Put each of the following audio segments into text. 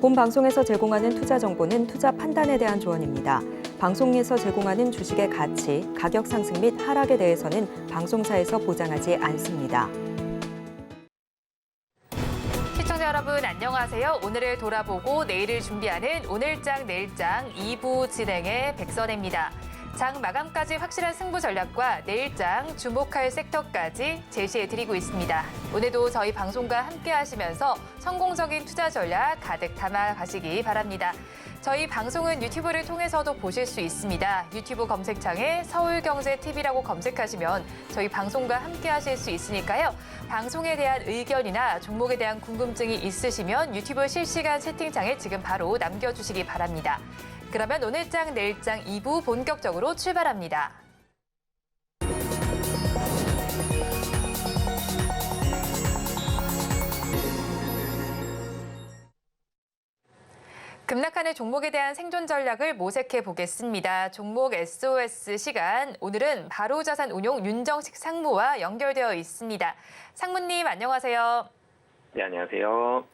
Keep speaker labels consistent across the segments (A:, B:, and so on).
A: 본 방송에서 제공하는 투자 정보는 투자 판단에 대한 조언입니다. 방송에서 제공하는 주식의 가치, 가격 상승 및 하락에 대해서는 방송사에서 보장하지 않습니다.
B: 시청자 여러분 안녕하세요. 오늘을 돌아보고 내일을 준비하는 오늘장 내일장 2부 진행의 백선혜입니다. 장 마감까지 확실한 승부 전략과 내일장 주목할 섹터까지 제시해드리고 있습니다. 오늘도 저희 방송과 함께 하시면서 성공적인 투자 전략 가득 담아 가시기 바랍니다. 저희 방송은 유튜브를 통해서도 보실 수 있습니다. 유튜브 검색창에 서울경제TV라고 검색하시면 저희 방송과 함께 하실 수 있으니까요. 방송에 대한 의견이나 종목에 대한 궁금증이 있으시면 유튜브 실시간 채팅창에 지금 바로 남겨주시기 바랍니다. 그러면 오늘장 내일장 2부 본격적으로 출발합니다. 급락하는 종목에 대한 생존 전략을 모색해 보겠습니다. 종목 SOS 시간, 오늘은 바로자산운용 윤정식 상무와 연결되어 있습니다. 상무님 안녕하세요.
C: 네, 안녕하세요.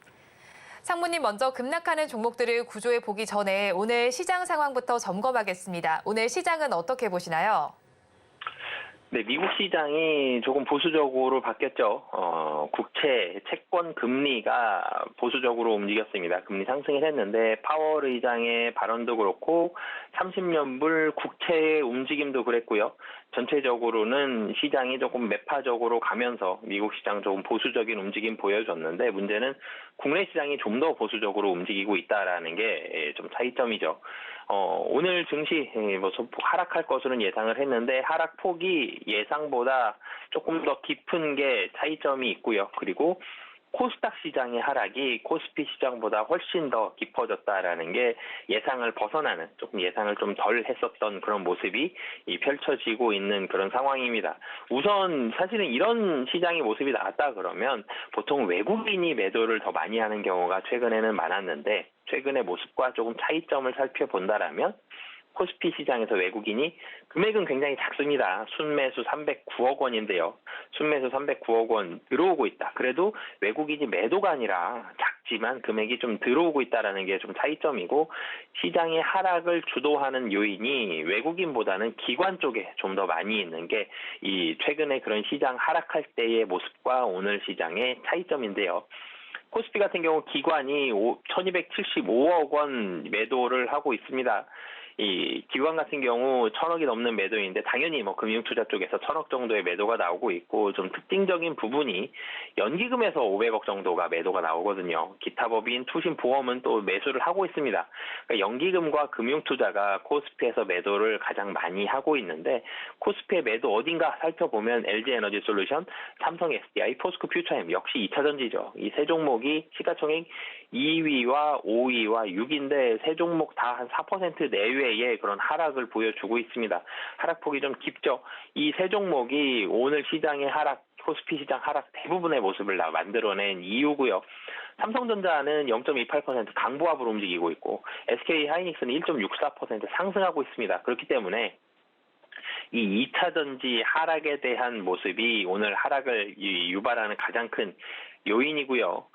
B: 상무님 먼저 급락하는 종목들을 구조해 보기 전에 오늘 시장 상황부터 점검하겠습니다. 오늘 시장은 어떻게 보시나요?
C: 네, 미국 시장이 조금 보수적으로 바뀌었죠. 국채, 채권 금리가 보수적으로 움직였습니다. 금리 상승을 했는데 파월 의장의 발언도 그렇고 30년물 국채의 움직임도 그랬고요. 전체적으로는 시장이 조금 매파적으로 가면서 미국 시장 조금 보수적인 움직임 보여줬는데 문제는 국내 시장이 좀 더 보수적으로 움직이고 있다라는 게 좀 차이점이죠. 오늘 증시 하락할 것으로는 예상을 했는데 하락폭이 예상보다 조금 더 깊은 게 차이점이 있고요. 그리고 코스닥 시장의 하락이 코스피 시장보다 훨씬 더 깊어졌다라는 게 예상을 벗어나는, 조금 예상을 좀 덜 했었던 그런 모습이 펼쳐지고 있는 그런 상황입니다. 우선 사실은 이런 시장의 모습이 나왔다 그러면 보통 외국인이 매도를 더 많이 하는 경우가 최근에는 많았는데 최근의 모습과 조금 차이점을 살펴본다라면 코스피 시장에서 외국인이 금액은 굉장히 작습니다. 순매수 309억 원인데요. 순매수 309억 원 들어오고 있다. 그래도 외국인이 매도가 아니라 작지만 금액이 좀 들어오고 있다는 게 좀 차이점이고 시장의 하락을 주도하는 요인이 외국인보다는 기관 쪽에 좀 더 많이 있는 게 이 최근에 그런 시장 하락할 때의 모습과 오늘 시장의 차이점인데요. 코스피 같은 경우 기관이 1275억 원 매도를 하고 있습니다. 이 기관 같은 경우 1000억이 넘는 매도인데 당연히 금융투자 쪽에서 1000억 정도의 매도가 나오고 있고 좀 특징적인 부분이 연기금에서 500억 정도가 매도가 나오거든요. 기타 법인 투신 보험은 또 매수를 하고 있습니다. 그러니까 연기금과 금융투자가 코스피에서 매도를 가장 많이 하고 있는데 코스피의 매도 어딘가 살펴보면 LG에너지솔루션, 삼성 SDI, 포스코 퓨처엠 역시 2차전지죠. 이 세 종목이 시가총액 2위와 5위와 6위인데 세 종목 다 한 4% 내외의 그런 하락을 보여주고 있습니다. 하락폭이 좀 깊죠. 이 세 종목이 오늘 시장의 하락, 코스피 시장 하락 대부분의 모습을 만들어낸 이유고요. 삼성전자는 0.28% 강보합으로 움직이고 있고 SK하이닉스는 1.64% 상승하고 있습니다. 그렇기 때문에 이 2차전지 하락에 대한 모습이 오늘 하락을 유발하는 가장 큰 요인이고요.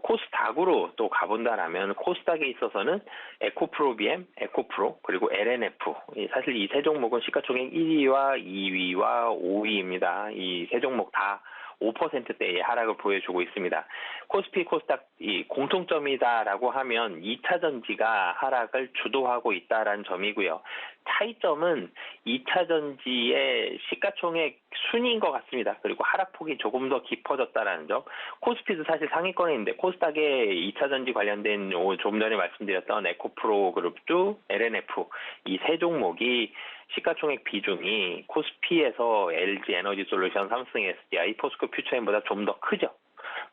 C: 코스닥으로 또 가본다라면 코스닥에 있어서는 에코프로비엠, 에코프로, 그리고 LNF. 사실 이 세 종목은 시가총액 1위와 2위와 5위입니다. 이 세 종목 다 5%대의 하락을 보여주고 있습니다. 코스피, 코스닥 이 공통점이다라고 하면 2차 전지가 하락을 주도하고 있다라는 점이고요. 차이점은 2차 전지의 시가총액 순위인 것 같습니다. 그리고 하락폭이 조금 더 깊어졌다라는 점. 코스피도 사실 상위권에 있는데 코스닥의 2차 전지 관련된 좀 전에 말씀드렸던 에코프로 그룹주, LNF 이 세 종목이 시가총액 비중이 코스피에서 LG 에너지솔루션, 삼성 SDI, 포스코 퓨처엠보다 좀 더 크죠.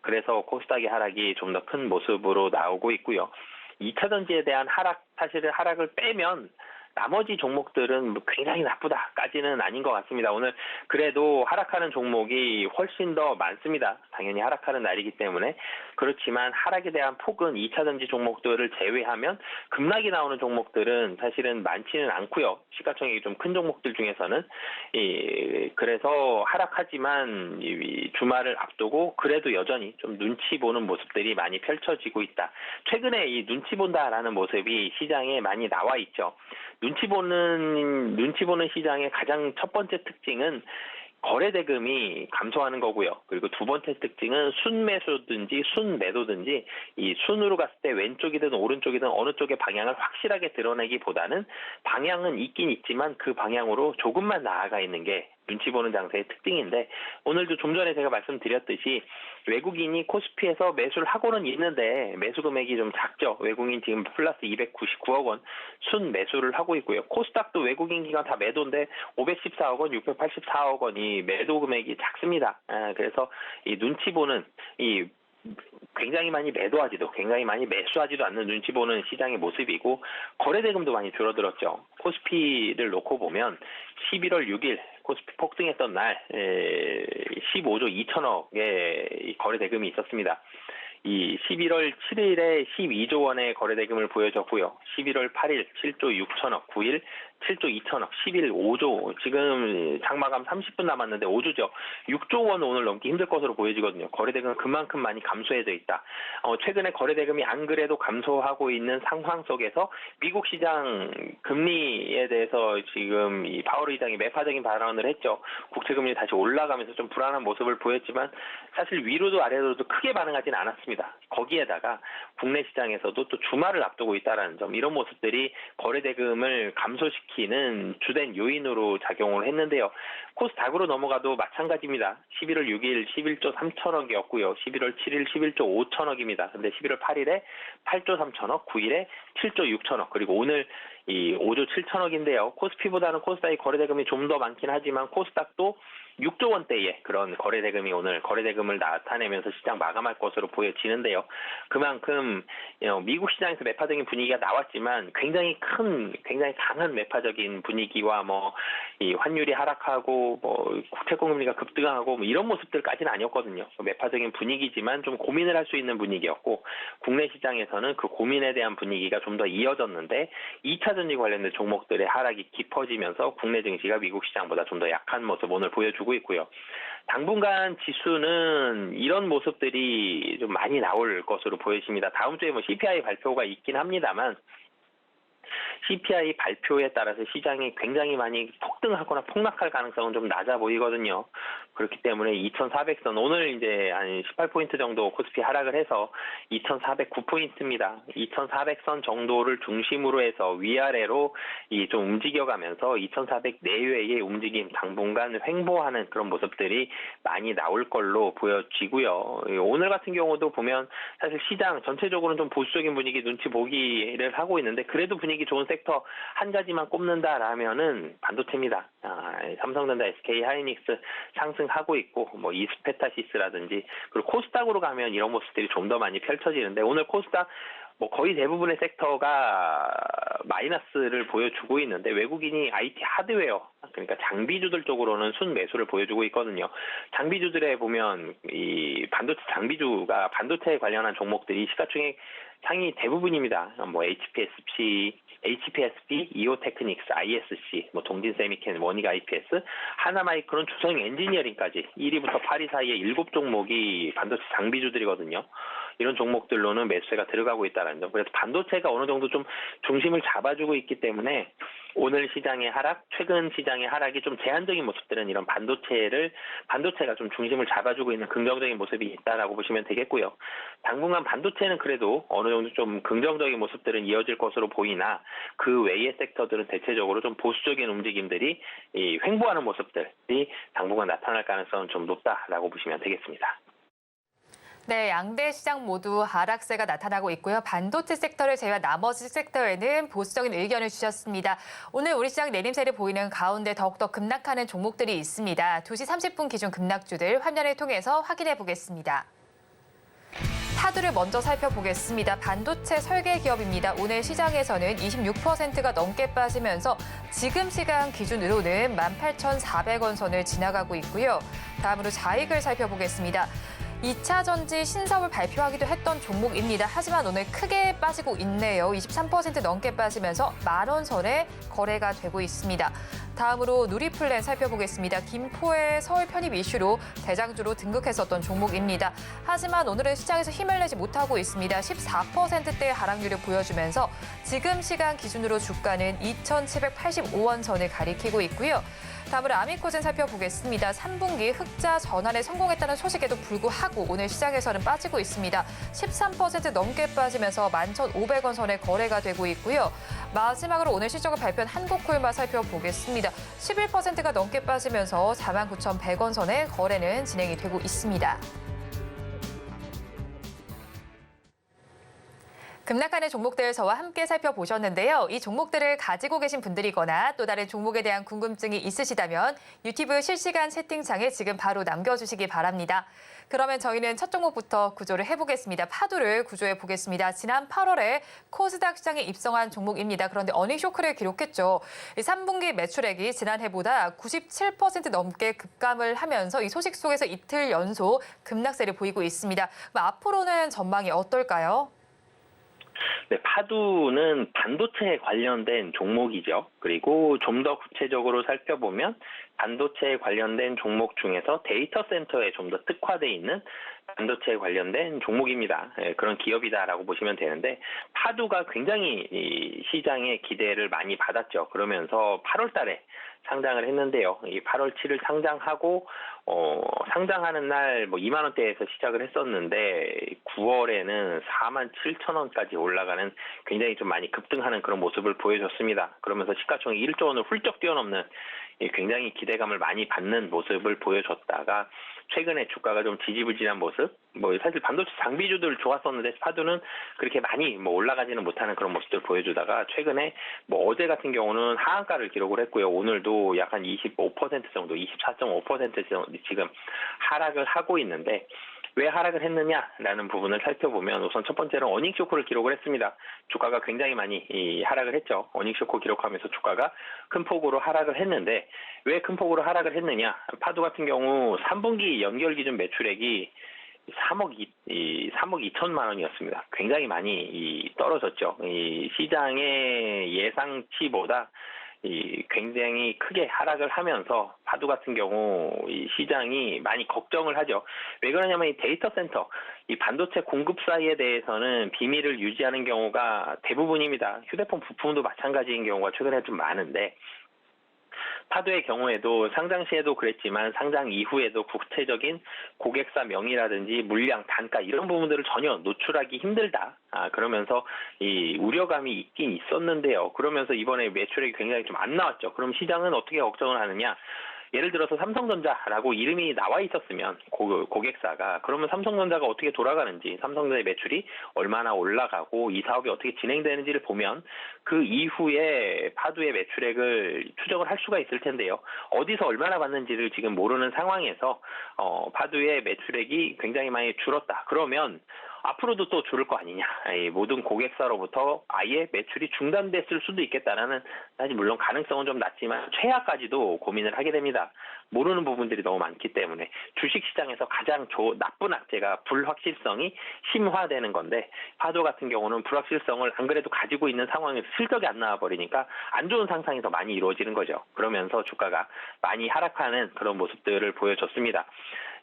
C: 그래서 코스닥의 하락이 좀 더 큰 모습으로 나오고 있고요. 2차 전지에 대한 하락, 사실은 하락을 빼면 나머지 종목들은 뭐 굉장히 나쁘다까지는 아닌 것 같습니다. 오늘 그래도 하락하는 종목이 훨씬 더 많습니다. 당연히 하락하는 날이기 때문에. 그렇지만 하락에 대한 폭은 2차전지 종목들을 제외하면 급락이 나오는 종목들은 사실은 많지는 않고요. 시가총액이 좀 큰 종목들 중에서는. 그래서 하락하지만 이 주말을 앞두고 그래도 여전히 좀 눈치 보는 모습들이 많이 펼쳐지고 있다. 최근에 이 눈치 본다라는 모습이 시장에 많이 나와 있죠. 눈치 보는 시장의 가장 첫 번째 특징은 거래 대금이 감소하는 거고요. 그리고 두 번째 특징은 순매수든지 순매도든지 이 순으로 갔을 때 왼쪽이든 오른쪽이든 어느 쪽의 방향을 확실하게 드러내기보다는 방향은 있긴 있지만 그 방향으로 조금만 나아가 있는 게 눈치 보는 장세의 특징인데 오늘도 좀 전에 제가 말씀드렸듯이 외국인이 코스피에서 매수를 하고는 있는데 매수 금액이 좀 작죠. 외국인 지금 플러스 299억 원 순 매수를 하고 있고요. 코스닥도 외국인 기관 다 매도인데 514억 원, 684억 원이 매도 금액이 작습니다. 그래서 이 눈치 보는 이 굉장히 많이 매도하지도 굉장히 많이 매수하지도 않는 눈치 보는 시장의 모습이고 거래 대금도 많이 줄어들었죠. 코스피를 놓고 보면 11월 6일 코스피 폭등했던 날 15조 2천억의 거래 대금이 있었습니다. 이 11월 7일에 12조 원의 거래 대금을 보여줬고요. 11월 8일 7조 6천억, 9일 7조 2천억, 10일 5조, 지금 장마감 30분 남았는데 5조죠. 6조 원 오늘 넘기 힘들 것으로 보여지거든요. 거래대금은 그만큼 많이 감소해져 있다. 최근에 거래대금이 안 그래도 감소하고 있는 상황 속에서 미국 시장 금리에 대해서 지금 이 파월 의장이 매파적인 발언을 했죠. 국채금리 다시 올라가면서 좀 불안한 모습을 보였지만 사실 위로도 아래로도 크게 반응하지는 않았습니다. 거기에다가 국내 시장에서도 또 주말을 앞두고 있다는 점, 이런 모습들이 거래대금을 감소시키는 주된 요인으로 작용을 했는데요. 코스닥으로 넘어가도 마찬가지입니다. 11월 6일 11조 3천억이었고요. 11월 7일 11조 5천억입니다. 근데 11월 8일에 8조 3천억, 9일에 7조 6천억, 그리고 오늘 이 5조 7천억인데요. 코스피보다는 코스닥이 거래대금이 좀 더 많긴 하지만 코스닥도 6조 원대의 그런 거래대금이 오늘 거래대금을 나타내면서 시장 마감할 것으로 보여지는데요. 그만큼 미국 시장에서 매파적인 분위기가 나왔지만 굉장히 강한 매파적인 분위기와 이 환율이 하락하고 국채공금리가 급등하고 이런 모습들까지는 아니었거든요. 매파적인 분위기지만 좀 고민을 할 수 있는 분위기였고 국내 시장에서는 그 고민에 대한 분위기가 좀 더 이어졌는데 2차 전지 관련된 종목들의 하락이 깊어지면서 국내 증시가 미국 시장보다 좀 더 약한 모습 오늘 보여주고 있고요. 당분간 지수는 이런 모습들이 좀 많이 나올 것으로 보여집니다. 다음 주에 CPI 발표가 있긴 합니다만 CPI 발표에 따라서 시장이 굉장히 많이 폭등하거나 폭락할 가능성은 좀 낮아 보이거든요. 그렇기 때문에 2,400선, 오늘 이제 한 18포인트 정도 코스피 하락을 해서 2,409포인트입니다. 2,400선 정도를 중심으로 해서 위아래로 좀 움직여가면서 2,400 내외의 움직임, 당분간 횡보하는 그런 모습들이 많이 나올 걸로 보여지고요. 오늘 같은 경우도 보면 사실 시장 전체적으로는 좀 보수적인 분위기 눈치 보기를 하고 있는데 그래도 분위기 좋은 섹터 한 가지만 꼽는다라면은 반도체입니다. 삼성전자, SK 하이닉스 상승하고 있고 이스페타시스라든지 그리고 코스닥으로 가면 이런 모습들이 좀 더 많이 펼쳐지는데 오늘 코스닥 거의 대부분의 sek터가 마이너스를 보여주고 있는데 외국인이 IT 하드웨어, 그러니까 장비주들 쪽으로는 순매수를 보여주고 있거든요. 장비주들에 보면 이 반도체 장비주가 반도체에 관련한 종목들이 시가총액 상위 대부분입니다. HPSP, 이오테크닉스, ISC, 동진세미켄, 원익 IPS, 하나마이크론, 주성 엔지니어링까지 1위부터 8위 사이에 7종목이 반도체 장비주들이거든요. 이런 종목들로는 매수세가 들어가고 있다는 점. 그래서 반도체가 어느 정도 좀 중심을 잡아주고 있기 때문에 오늘 시장의 하락, 최근 시장의 하락이 좀 제한적인 모습들은 이런 반도체가 좀 중심을 잡아주고 있는 긍정적인 모습이 있다라고 보시면 되겠고요. 당분간 반도체는 그래도 어느 정도 좀 긍정적인 모습들은 이어질 것으로 보이나 그 외의 섹터들은 대체적으로 좀 보수적인 움직임들이 횡보하는 모습들이 당분간 나타날 가능성은 좀 높다라고 보시면 되겠습니다.
B: 네, 양대 시장 모두 하락세가 나타나고 있고요. 반도체 섹터를 제외한 나머지 섹터에는 보수적인 의견을 주셨습니다. 오늘 우리 시장 내림세를 보이는 가운데 더욱더 급락하는 종목들이 있습니다. 2시 30분 기준 급락주들 화면을 통해서 확인해 보겠습니다. 파두를 먼저 살펴보겠습니다. 반도체 설계 기업입니다. 오늘 시장에서는 26%가 넘게 빠지면서 지금 시간 기준으로는 18,400원 선을 지나가고 있고요. 다음으로 자익을 살펴보겠습니다. 2차 전지 신사업을 발표하기도 했던 종목입니다. 하지만 오늘 크게 빠지고 있네요. 23% 넘게 빠지면서 10,000원 선에 거래가 되고 있습니다. 다음으로 누리플랜 살펴보겠습니다. 김포의 서울 편입 이슈로 대장주로 등극했었던 종목입니다. 하지만 오늘은 시장에서 힘을 내지 못하고 있습니다. 14%대의 하락률을 보여주면서 지금 시간 기준으로 주가는 2,785원 선을 가리키고 있고요. 다음으로 아미코젠 살펴보겠습니다. 3분기 흑자 전환에 성공했다는 소식에도 불구하고 오늘 시장에서는 빠지고 있습니다. 13% 넘게 빠지면서 11,500원 선에 거래가 되고 있고요. 마지막으로 오늘 실적을 발표한 한국콜마 살펴보겠습니다. 11%가 넘게 빠지면서 49,100원 선에 거래는 진행이 되고 있습니다. 급락하는 종목들 저와 함께 살펴보셨는데요. 이 종목들을 가지고 계신 분들이거나 또 다른 종목에 대한 궁금증이 있으시다면 유튜브 실시간 채팅창에 지금 바로 남겨주시기 바랍니다. 그러면 저희는 첫 종목부터 구조를 해보겠습니다. 파도를 구조해 보겠습니다. 지난 8월에 코스닥 시장에 입성한 종목입니다. 그런데 어닝 쇼크를 기록했죠. 3분기 매출액이 지난해보다 97% 넘게 급감을 하면서 이 소식 속에서 이틀 연속 급락세를 보이고 있습니다. 앞으로는 전망이 어떨까요?
C: 네, 파두는 반도체에 관련된 종목이죠. 그리고 좀 더 구체적으로 살펴보면 반도체에 관련된 종목 중에서 데이터 센터에 좀 더 특화되어 있는 반도체에 관련된 종목입니다. 그런 기업이다라고 보시면 되는데 파두가 굉장히 이 시장의 기대를 많이 받았죠. 그러면서 8월 달에 상장을 했는데요. 이 8월 7일 상장하고 상장하는 날 2만 원대에서 시작을 했었는데 9월에는 47,000원까지 올라가는 굉장히 좀 많이 급등하는 그런 모습을 보여줬습니다. 그러면서 시가총액 1조 원을 훌쩍 뛰어넘는 굉장히 기대감을 많이 받는 모습을 보여줬다가 최근에 주가가 좀 지지부진한 모습, 사실 반도체 장비주들 좋았었는데 파두는 그렇게 많이 올라가지는 못하는 그런 모습들 보여주다가 최근에 어제 같은 경우는 하한가를 기록을 했고요. 오늘도 약 한 25% 정도, 24.5% 정도 지금 하락을 하고 있는데 왜 하락을 했느냐라는 부분을 살펴보면 우선 첫 번째로 어닝 쇼크를 기록을 했습니다. 주가가 굉장히 많이 하락을 했죠. 어닝 쇼크 기록하면서 주가가 큰 폭으로 하락을 했는데 왜 큰 폭으로 하락을 했느냐? 파두 같은 경우 3분기 연결 기준 매출액이 3억 2천만 원이었습니다. 굉장히 많이 떨어졌죠. 이 시장의 예상치보다 굉장히 크게 하락을 하면서 파두 같은 경우 이 시장이 많이 걱정을 하죠. 왜 그러냐면 이 데이터 센터, 이 반도체 공급사에 대해서는 비밀을 유지하는 경우가 대부분입니다. 휴대폰 부품도 마찬가지인 경우가 최근에 좀 많은데 파두의 경우에도 상장 시에도 그랬지만 상장 이후에도 구체적인 고객사 명의라든지 물량, 단가 이런 부분들을 전혀 노출하기 힘들다. 그러면서 이 우려감이 있긴 있었는데요. 그러면서 이번에 매출액이 굉장히 좀 안 나왔죠. 그럼 시장은 어떻게 걱정을 하느냐? 예를 들어서 삼성전자라고 이름이 나와 있었으면 고객사가 그러면 삼성전자가 어떻게 돌아가는지 삼성전자의 매출이 얼마나 올라가고 이 사업이 어떻게 진행되는지를 보면 그 이후에 파두의 매출액을 추정을 할 수가 있을 텐데요. 어디서 얼마나 받는지를 지금 모르는 상황에서 파두의 매출액이 굉장히 많이 줄었다. 그러면 앞으로도 또 줄을 거 아니냐. 모든 고객사로부터 아예 매출이 중단됐을 수도 있겠다라는 사실 물론 가능성은 좀 낮지만 최하까지도 고민을 하게 됩니다. 모르는 부분들이 너무 많기 때문에 주식시장에서 가장 나쁜 악재가 불확실성이 심화되는 건데 파도 같은 경우는 불확실성을 안 그래도 가지고 있는 상황에서 실적이 안 나와버리니까 안 좋은 상상이 더 많이 이루어지는 거죠. 그러면서 주가가 많이 하락하는 그런 모습들을 보여줬습니다.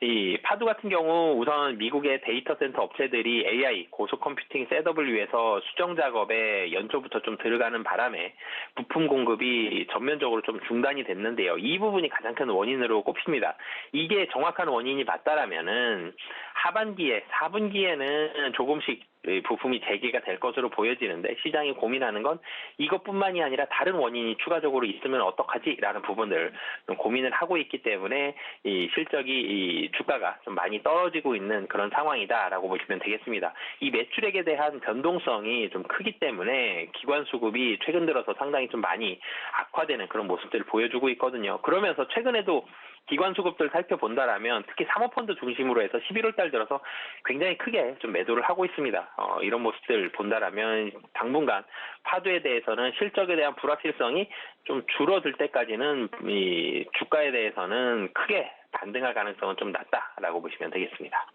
C: 이 파두 같은 경우 우선 미국의 데이터 센터 업체들이 AI 고속 컴퓨팅 셋업을 위해서 수정 작업에 연초부터 좀 들어가는 바람에 부품 공급이 전면적으로 좀 중단이 됐는데요. 이 부분이 가장 큰 원인으로 꼽힙니다. 이게 정확한 원인이 맞다라면은 하반기에 4분기에는 조금씩 부품이 재개가 될 것으로 보여지는데 시장이 고민하는 건 이것뿐만이 아니라 다른 원인이 추가적으로 있으면 어떡하지라는 부분들 고민을 하고 있기 때문에 이 실적이 이 주가가 좀 많이 떨어지고 있는 그런 상황이다라고 보시면 되겠습니다. 이 매출액에 대한 변동성이 좀 크기 때문에 기관 수급이 최근 들어서 상당히 좀 많이 악화되는 그런 모습들을 보여주고 있거든요. 그러면서 최근에도 기관 수급들 살펴본다라면 특히 사모펀드 중심으로 해서 11월 달 들어서 굉장히 크게 좀 매도를 하고 있습니다. 이런 모습들 본다라면 당분간 파도에 대해서는 실적에 대한 불확실성이 좀 줄어들 때까지는 이 주가에 대해서는 크게 반등할 가능성은 좀 낮다라고 보시면 되겠습니다.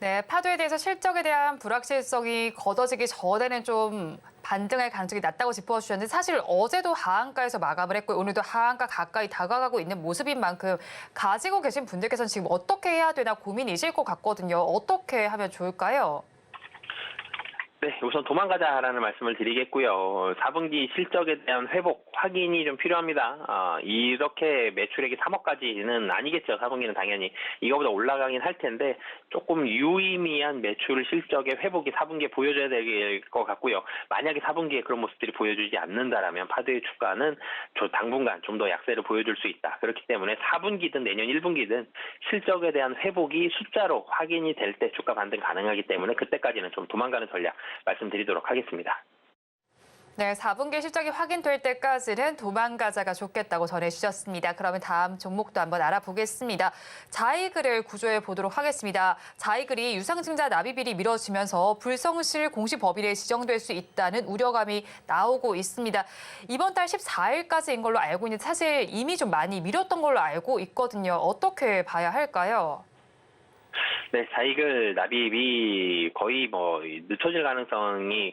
B: 네, 파도에 대해서 실적에 대한 불확실성이 걷어지기 전에는 좀 반등할 가능성이 낮다고 짚어주셨는데 사실 어제도 하한가에서 마감을 했고 오늘도 하한가 가까이 다가가고 있는 모습인 만큼 가지고 계신 분들께서는 지금 어떻게 해야 되나 고민이실 것 같거든요. 어떻게 하면 좋을까요?
C: 네, 우선 도망가자라는 말씀을 드리겠고요. 4분기 실적에 대한 회복, 확인이 좀 필요합니다. 이렇게 매출액이 3억까지는 아니겠죠. 4분기는 당연히. 이거보다 올라가긴 할 텐데 조금 유의미한 매출 실적의 회복이 4분기에 보여줘야 될 것 같고요. 만약에 4분기에 그런 모습들이 보여주지 않는다라면 파도의 주가는 당분간 좀 더 약세를 보여줄 수 있다. 그렇기 때문에 4분기든 내년 1분기든 실적에 대한 회복이 숫자로 확인이 될 때 주가 반등 가능하기 때문에 그때까지는 좀 도망가는 전략 말씀드리도록 하겠습니다.
B: 네, 4분기 실적이 확인될 때까지는 도망가자가 좋겠다고 전해주셨습니다. 그러면 다음 종목도 한번 알아보겠습니다. 자이글을 구조해 보도록 하겠습니다. 자이글이 유상증자 납입일이 미뤄지면서 불성실 공시법일에 지정될 수 있다는 우려감이 나오고 있습니다. 이번 달 14일까지인 걸로 알고 있는데 사실 이미 좀 많이 미뤘던 걸로 알고 있거든요. 어떻게 봐야 할까요?
C: 네, 자이글 납입이 거의 늦춰질 가능성이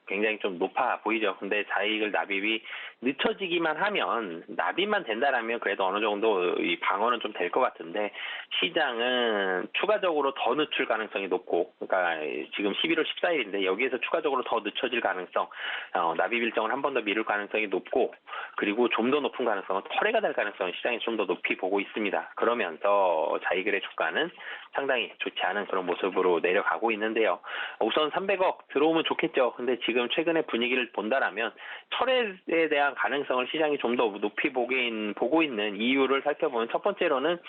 C: 굉장히 좀 높아 보이죠. 근데 자이글 납입이 늦춰지기만 하면 납입만 된다라면 그래도 어느 정도 이 방어는 좀 될 것 같은데 시장은 추가적으로 더 늦출 가능성이 높고 그러니까 지금 11월 14일인데 여기에서 추가적으로 더 늦춰질 가능성, 납입 일정을 한 번 더 미룰 가능성이 높고 그리고 좀 더 높은 가능성은 철회가 될 가능성을 시장이 좀 더 높이 보고 있습니다. 그러면서 자이글의 주가는 상당히 좋지 않은 그런 모습으로 내려가고 있는데요. 우선 300억 들어오면 좋겠죠. 근데 지금 최근의 분위기를 본다라면 철회에 대한 가능성을 시장이 좀 더 높이 보고 있는 이유를 살펴보면 첫 번째로는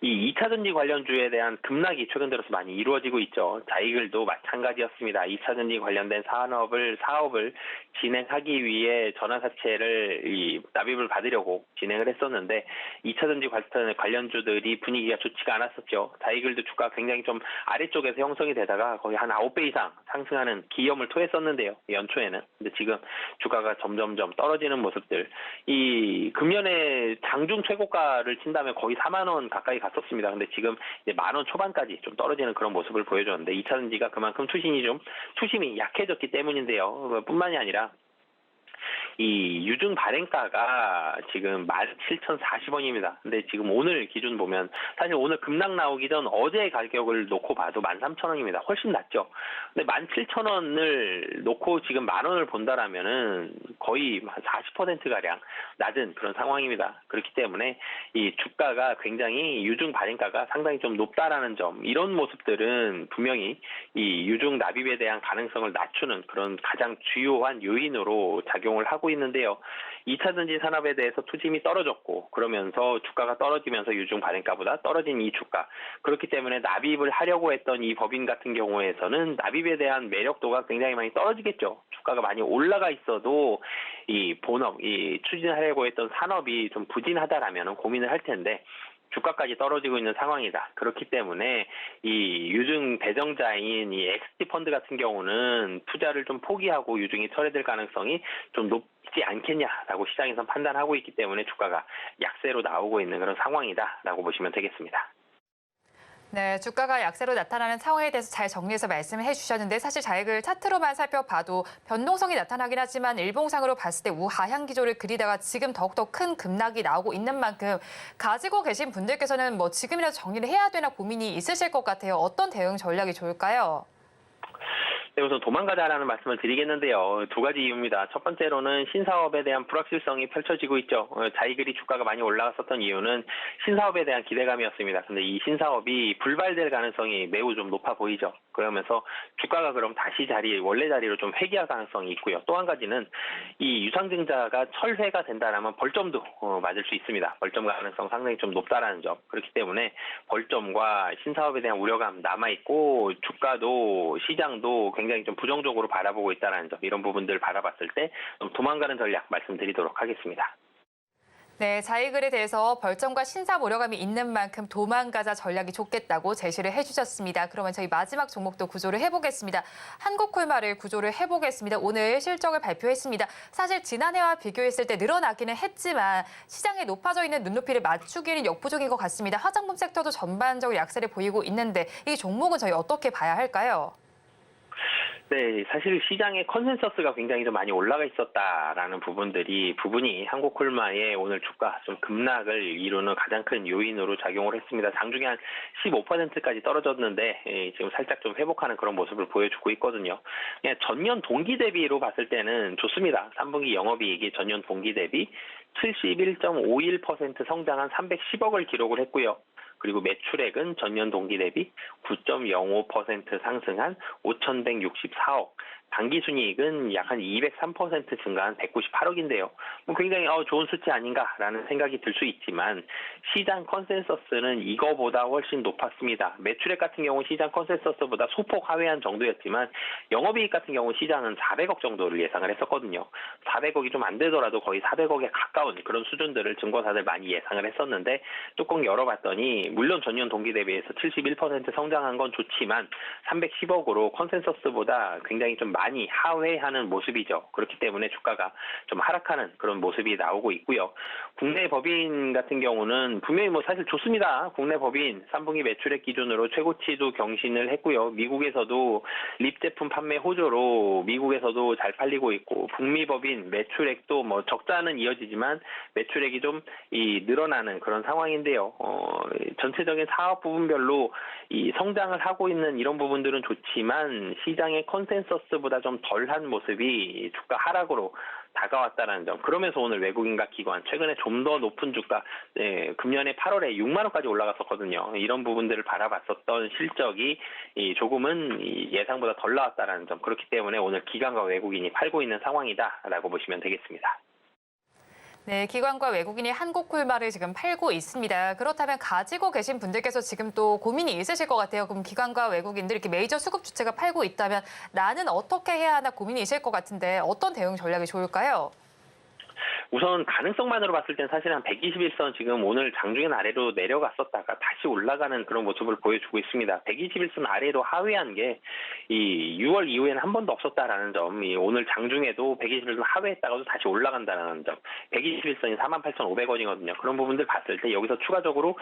C: 이 2차전지 관련주에 대한 급락이 최근 들어서 많이 이루어지고 있죠. 자이글도 마찬가지였습니다. 2차전지 관련된 사업을 진행하기 위해 전환사채를 납입을 받으려고 진행을 했었는데 2차전지 관련주들이 분위기가 좋지가 않았었죠. 자이글도 주가가 굉장히 좀 아래쪽에서 형성이 되다가 거의 한 9배 이상 상승하는 기염을 토했었는데요. 연초에는. 근데 지금 주가가 점점점 떨어지는 모습들. 이 금년에 장중 최고가를 친다면 거의 4만 원 가까이 갔었습니다. 근데 지금 이제 10,000원 초반까지 좀 떨어지는 그런 모습을 보여줬는데 2차전지가 그만큼 투심이 약해졌기 때문인데요. 뿐만이 아니라 이 유증 발행가가 지금 17,040원입니다. 근데 지금 오늘 기준 보면 사실 오늘 급락 나오기 전 어제 가격을 놓고 봐도 13,000원입니다. 훨씬 낮죠. 근데 17,000원을 놓고 지금 10,000원을 본다라면은 거의 한 40%가량 낮은 그런 상황입니다. 그렇기 때문에 이 주가가 굉장히 유증 발행가가 상당히 좀 높다라는 점, 이런 모습들은 분명히 이 유증 납입에 대한 가능성을 낮추는 그런 가장 주요한 요인으로 작용을 하고 있는데요. 2차전지 산업에 대해서 투심이 떨어졌고 그러면서 주가가 떨어지면서 유증 발행가보다 떨어진 이 주가. 그렇기 때문에 납입을 하려고 했던 이 법인 같은 경우에서는 납입에 대한 매력도가 굉장히 많이 떨어지겠죠. 주가가 많이 올라가 있어도 이 본업, 이 추진하려고 했던 산업이 좀 부진하다라면 고민을 할 텐데 주가까지 떨어지고 있는 상황이다. 그렇기 때문에 이 유증 대정자인 이 XT 펀드 같은 경우는 투자를 좀 포기하고 유증이 철회될 가능성이 좀 높지 않겠냐라고 시장에서 판단하고 있기 때문에 주가가 약세로 나오고 있는 그런 상황이다라고 보시면 되겠습니다.
B: 네, 주가가 약세로 나타나는 상황에 대해서 잘 정리해서 말씀을 해주셨는데 사실 자이글 차트로만 살펴봐도 변동성이 나타나긴 하지만 일봉상으로 봤을 때 우하향 기조를 그리다가 지금 더욱더 큰 급락이 나오고 있는 만큼 가지고 계신 분들께서는 지금이라도 정리를 해야 되나 고민이 있으실 것 같아요. 어떤 대응 전략이 좋을까요?
C: 네, 우선 도망가자라는 말씀을 드리겠는데요. 두 가지 이유입니다. 첫 번째로는 신사업에 대한 불확실성이 펼쳐지고 있죠. 자이글이 주가가 많이 올라갔었던 이유는 신사업에 대한 기대감이었습니다. 근데 이 신사업이 불발될 가능성이 매우 좀 높아 보이죠. 그러면서 주가가 그럼 다시 원래 자리로 좀 회귀할 가능성이 있고요. 또 한 가지는 이 유상증자가 철회가 된다라면 벌점도 맞을 수 있습니다. 벌점 가능성 상당히 좀 높다라는 점. 그렇기 때문에 벌점과 신사업에 대한 우려감 남아있고 주가도 시장도 굉장히 좀 부정적으로 바라보고 있다는 점, 이런 부분들 바라봤을 때 좀 도망가는 전략 말씀드리도록 하겠습니다.
B: 네, 자이글에 대해서 벌점과 신사 모려감이 있는 만큼 도망가자 전략이 좋겠다고 제시를 해주셨습니다. 그러면 저희 마지막 종목도 구조를 해보겠습니다. 한국콜마를 구조를 해보겠습니다. 오늘 실적을 발표했습니다. 사실 지난해와 비교했을 때 늘어나기는 했지만 시장에 높아져 있는 눈높이를 맞추기는 역부족인 것 같습니다. 화장품 섹터도 전반적으로 약세를 보이고 있는데 이 종목은 저희 어떻게 봐야 할까요?
C: 네, 사실 시장의 컨센서스가 굉장히 좀 많이 올라가 있었다라는 부분이 한국콜마의 오늘 주가 좀 급락을 이루는 가장 큰 요인으로 작용을 했습니다. 장중에 한 15%까지 떨어졌는데 지금 살짝 좀 회복하는 그런 모습을 보여주고 있거든요. 그냥 전년 동기 대비로 봤을 때는 좋습니다. 3분기 영업이익이 전년 동기 대비 71.51% 성장한 310억을 기록을 했고요. 그리고 매출액은 전년 동기 대비 9.05% 상승한 5,164억, 당기순이익은 약 한 203% 증가한 198억인데요. 굉장히 좋은 수치 아닌가라는 생각이 들 수 있지만 시장 컨센서스는 이거보다 훨씬 높았습니다. 매출액 같은 경우 시장 컨센서스보다 소폭 하회한 정도였지만 영업이익 같은 경우 시장은 400억 정도를 예상을 했었거든요. 400억이 좀 안 되더라도 거의 400억에 가까운 그런 수준들을 증권사들 많이 예상을 했었는데 뚜껑 열어봤더니 물론 전년 동기 대비해서 71% 성장한 건 좋지만 310억으로 컨센서스보다 굉장히 좀 많이 하회하는 모습이죠. 그렇기 때문에 주가가 좀 하락하는 그런 모습이 나오고 있고요. 국내 법인 같은 경우는 분명히 사실 좋습니다. 국내 법인 3분기 매출액 기준으로 최고치도 경신을 했고요. 미국에서도 립 제품 판매 호조로 미국에서도 잘 팔리고 있고 북미 법인 매출액도 적자는 이어지지만 매출액이 좀 늘어나는 그런 상황인데요. 전체적인 사업 부분별로 이 성장을 하고 있는 이런 부분들은 좋지만 시장의 컨센서스보다 좀 덜한 모습이 주가 하락으로 다가왔다는 점. 그러면서 오늘 외국인과 기관 최근에 좀 더 높은 주가 금년에 8월에 6만 원까지 올라갔었거든요. 이런 부분들을 바라봤었던 실적이 조금은 예상보다 덜 나왔다는 점. 그렇기 때문에 오늘 기관과 외국인이 팔고 있는 상황이다라고 보시면 되겠습니다.
B: 네, 기관과 외국인이 한국콜마를 지금 팔고 있습니다. 그렇다면 가지고 계신 분들께서 지금 또 고민이 있으실 것 같아요. 그럼 기관과 외국인들 이렇게 메이저 수급 주체가 팔고 있다면 나는 어떻게 해야 하나 고민이 있을 것 같은데 어떤 대응 전략이 좋을까요?
C: 우선 가능성만으로 봤을 땐 사실 한 121선 지금 오늘 장중엔 아래로 내려갔었다가 다시 올라가는 그런 모습을 보여주고 있습니다. 121선 아래로 하회한 게 이 6월 이후에는 한 번도 없었다라는 점, 오늘 장중에도 121선 하회했다가도 다시 올라간다는 점, 121선이 48,500원이거든요. 그런 부분들 봤을 때 여기서 추가적으로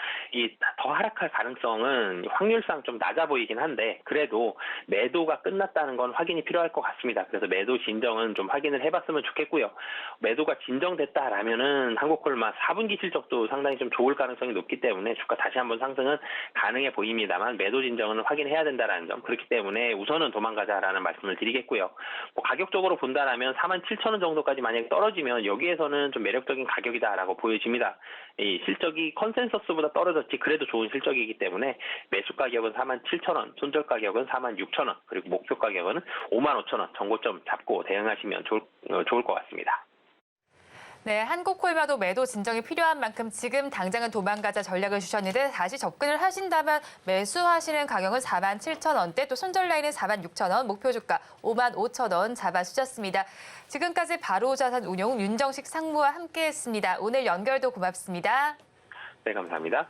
C: 더 하락할 가능성은 확률상 좀 낮아 보이긴 한데 그래도 매도가 끝났다는 건 확인이 필요할 것 같습니다. 그래서 매도 진정은 좀 확인을 해봤으면 좋겠고요. 매도가 진정됐다라면은 한국콜마 4분기 실적도 상당히 좀 좋을 가능성이 높기 때문에 주가 다시 한번 상승은 가능해 보입니다만 매도 진정은 확인해야 된다라는 점. 그렇기 때문에 우선은 도망가자라는 말씀을 드리겠고요. 가격적으로 본다라면 47,000원 정도까지 만약에 떨어지면 여기에서는 좀 매력적인 가격이다라고 보여집니다. 이 실적이 컨센서스보다 떨어졌지 그래도 좋은 실적이기 때문에 매수 가격은 47,000원, 손절 가격은 46,000원, 그리고 목표 가격은 55,000원 정고점 잡고 대응하시면 좋을 것 같습니다.
B: 네, 한국콜마도 매도 진정이 필요한 만큼 지금 당장은 도망가자 전략을 주셨는데 다시 접근을 하신다면 매수하시는 가격은 47,000원대, 또 손절 라인은 46,000원, 목표 주가 55,000원 잡아주셨습니다. 지금까지 바로자산운용 윤정식 상무와 함께했습니다. 오늘 연결도 고맙습니다.
C: 네, 감사합니다.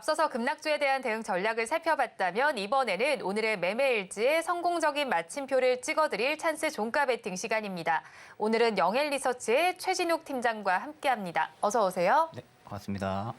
B: 앞서서 급락주에 대한 대응 전략을 살펴봤다면 이번에는 오늘의 매매일지에 성공적인 마침표를 찍어드릴 찬스 종가 베팅 시간입니다. 오늘은 영엘리서치의 최진욱 팀장과 함께합니다. 어서 오세요.
D: 네, 반갑습니다.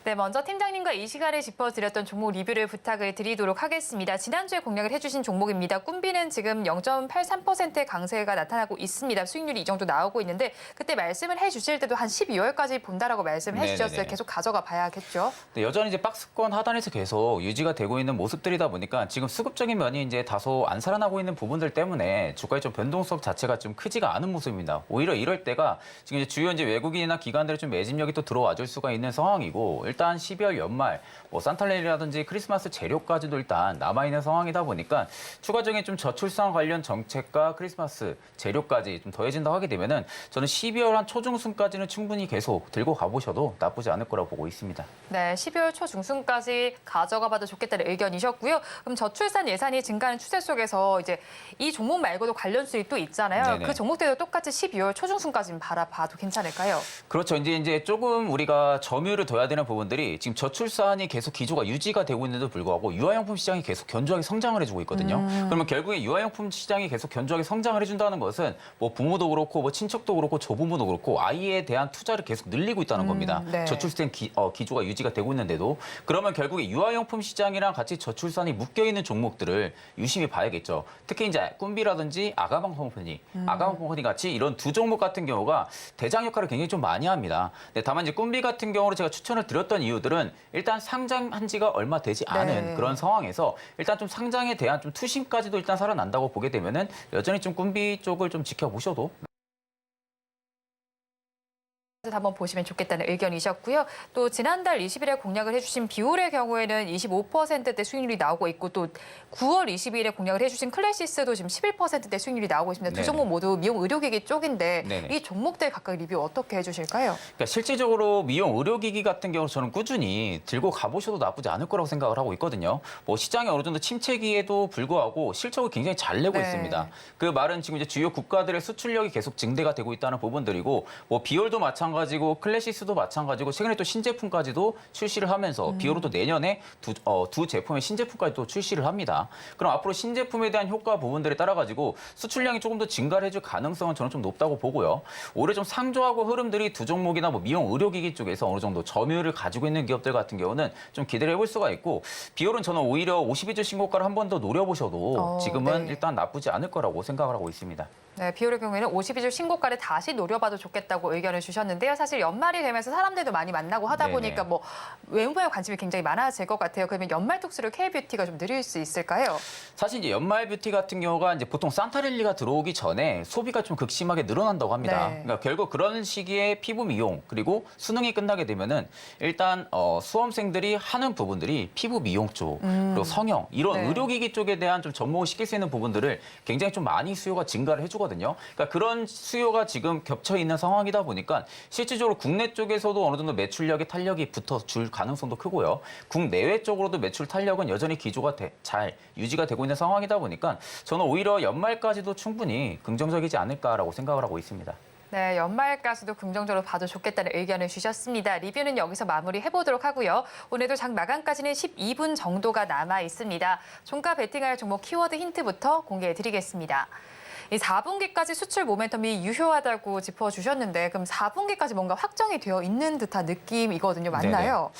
B: 네, 먼저 팀장님과 이 시간에 짚어드렸던 종목 리뷰를 부탁을 드리도록 하겠습니다. 지난주에 공략을 해주신 종목입니다. 꿈비는 지금 0.83%의 강세가 나타나고 있습니다. 수익률이 이 정도 나오고 있는데 그때 말씀을 해주실 때도 한 12월까지 본다라고 말씀을 해주셨어요.
D: 네네네.
B: 계속 가져가 봐야겠죠.
D: 네, 여전히 이제 박스권 하단에서 계속 유지가 되고 있는 모습들이다 보니까 지금 수급적인 면이 이제 다소 안 살아나고 있는 부분들 때문에 주가의 좀 변동성 자체가 좀 크지가 않은 모습입니다. 오히려 이럴 때가 지금 이제 주요 이제 외국인이나 기관들의 좀 매집력이 또 들어와 줄 수가 있는 상황이고 일단 12월 연말 뭐 산타레일이라든지 크리스마스 재료까지도 일단 남아있는 상황이다 보니까 추가적인 좀 저출산 관련 정책과 크리스마스 재료까지 좀 더해진다고 하게 되면은 저는 12월 한 초중순까지는 충분히 계속 들고 가보셔도 나쁘지 않을 거라고 보고 있습니다.
B: 네, 12월 초중순까지 가져가 봐도 좋겠다는 의견이셨고요. 그럼 저출산 예산이 증가하는 추세 속에서 이제 이 종목 말고도 관련 수익도 있잖아요.
D: 네네.
B: 그 종목들도 똑같이 12월 초중순까지 바라봐도 괜찮을까요?
D: 그렇죠. 이제 조금 우리가 점유를 둬야 되는 부분들이 지금 저출산이 계속 기조가 유지가 되고 있는데도 불구하고 유아용품 시장이 계속 견조하게 성장을 해주고 있거든요. 그러면 결국에 유아용품 시장이 계속 견조하게 성장을 해준다는 것은 뭐 부모도 그렇고 뭐 친척도 그렇고 조부모도 그렇고 아이에 대한 투자를 계속 늘리고 있다는 겁니다.
B: 네.
D: 저출산 기조가 유지가 되고 있는데도 그러면 결국에 유아용품 시장이랑 같이 저출산이 묶여 있는 종목들을 유심히 봐야겠죠. 특히 이제 꿈비라든지 아가방펑프니, 아가방펑프니 같이 이런 두 종목 같은 경우가 대장 역할을 굉장히 좀 많이 합니다. 네, 다만 이제 꿈비 같은 경우로 제가 추천을 드렸던 이유들은 일단 상장한 지가 얼마 되지 않은
B: 네.
D: 그런 상황에서 일단 좀 상장에 대한 좀 투심까지도 일단 살아난다고 보게 되면은 여전히 좀 꿈비 쪽을 좀 지켜보셔도
B: 한번 보시면 좋겠다는 의견이셨고요. 또 지난달 20일에 공략을 해주신 비올의 경우에는 25%대 수익률이 나오고 있고 또 9월 20일에 공략을 해주신 클래시스도 지금 11%대 수익률이 나오고 있습니다. 두
D: 네네.
B: 종목 모두 미용 의료기기 쪽인데
D: 네네.
B: 이 종목들 각각 리뷰 어떻게 해주실까요?
D: 그러니까 실질적으로 미용 의료기기 같은 경우 저는 꾸준히 들고 가보셔도 나쁘지 않을 거라고 생각을 하고 있거든요. 뭐 시장이 어느 정도 침체기에도 불구하고 실적을 굉장히 잘 내고
B: 네.
D: 있습니다. 그 말은 지금 이제 주요 국가들의 수출력이 계속 증대가 되고 있다는 부분들이고 뭐 비올도 마찬가지고 클래시스도 마찬가지고 최근에 또 신제품까지도 출시를 하면서 비올은 또 내년에 두 제품의 신제품까지도 출시를 합니다. 그럼 앞으로 신제품에 대한 효과 부분들에 따라 가지고 수출량이 조금 더 증가를 해줄 가능성은 저는 좀 높다고 보고요. 올해 좀 상조하고 흐름들이 두 종목이나 뭐 미용 의료기기 쪽에서 어느 정도 점유율을 가지고 있는 기업들 같은 경우는 좀 기대를 해볼 수가 있고 비올은 저는 오히려 52주 신고가를 한 번 더 노려보셔도 지금은
B: 네.
D: 일단 나쁘지 않을 거라고 생각을 하고 있습니다.
B: 네, 비올의 경우에는 52주 신고가를 다시 노려봐도 좋겠다고 의견을 주셨는데요. 사실 연말이 되면서 사람들도 많이 만나고 하다
D: 네네.
B: 보니까 뭐 외모에 관심이 굉장히 많아질 것 같아요. 그러면 연말 특수를 K뷰티가 좀 늘릴 수 있을까요?
D: 사실 이제 연말 뷰티 같은 경우가 이제 보통 산타랠리가 들어오기 전에 소비가 좀 극심하게 늘어난다고 합니다.
B: 네.
D: 그러니까 결국 그런 시기에 피부 미용 그리고 수능이 끝나게 되면은 일단 수험생들이 하는 부분들이 피부 미용 쪽 그리고 성형 이런
B: 네.
D: 의료기기 쪽에 대한 좀 접목을 시킬 수 있는 부분들을 굉장히 좀 많이 수요가 증가를 해주거든요. 그러니까 그런 수요가 지금 겹쳐 있는 상황이다 보니까 실질적으로 국내 쪽에서도 어느 정도 매출력의 탄력이 붙어줄 가능성도 크고요. 국내외 쪽으로도 매출 탄력은 여전히 기조가 잘 유지가 되고 있는 상황이다 보니까 저는 오히려 연말까지도 충분히 긍정적이지 않을까라고 생각을 하고 있습니다.
B: 네, 연말까지도 긍정적으로 봐도 좋겠다는 의견을 주셨습니다. 리뷰는 여기서 마무리해보도록 하고요. 오늘도 장 마감까지는 12분 정도가 남아 있습니다. 종가 베팅할 종목 키워드 힌트부터 공개해드리겠습니다. 이 4분기까지 수출 모멘텀이 유효하다고 짚어주셨는데 그럼 4분기까지 뭔가 확정이 되어 있는 듯한 느낌이거든요. 맞나요?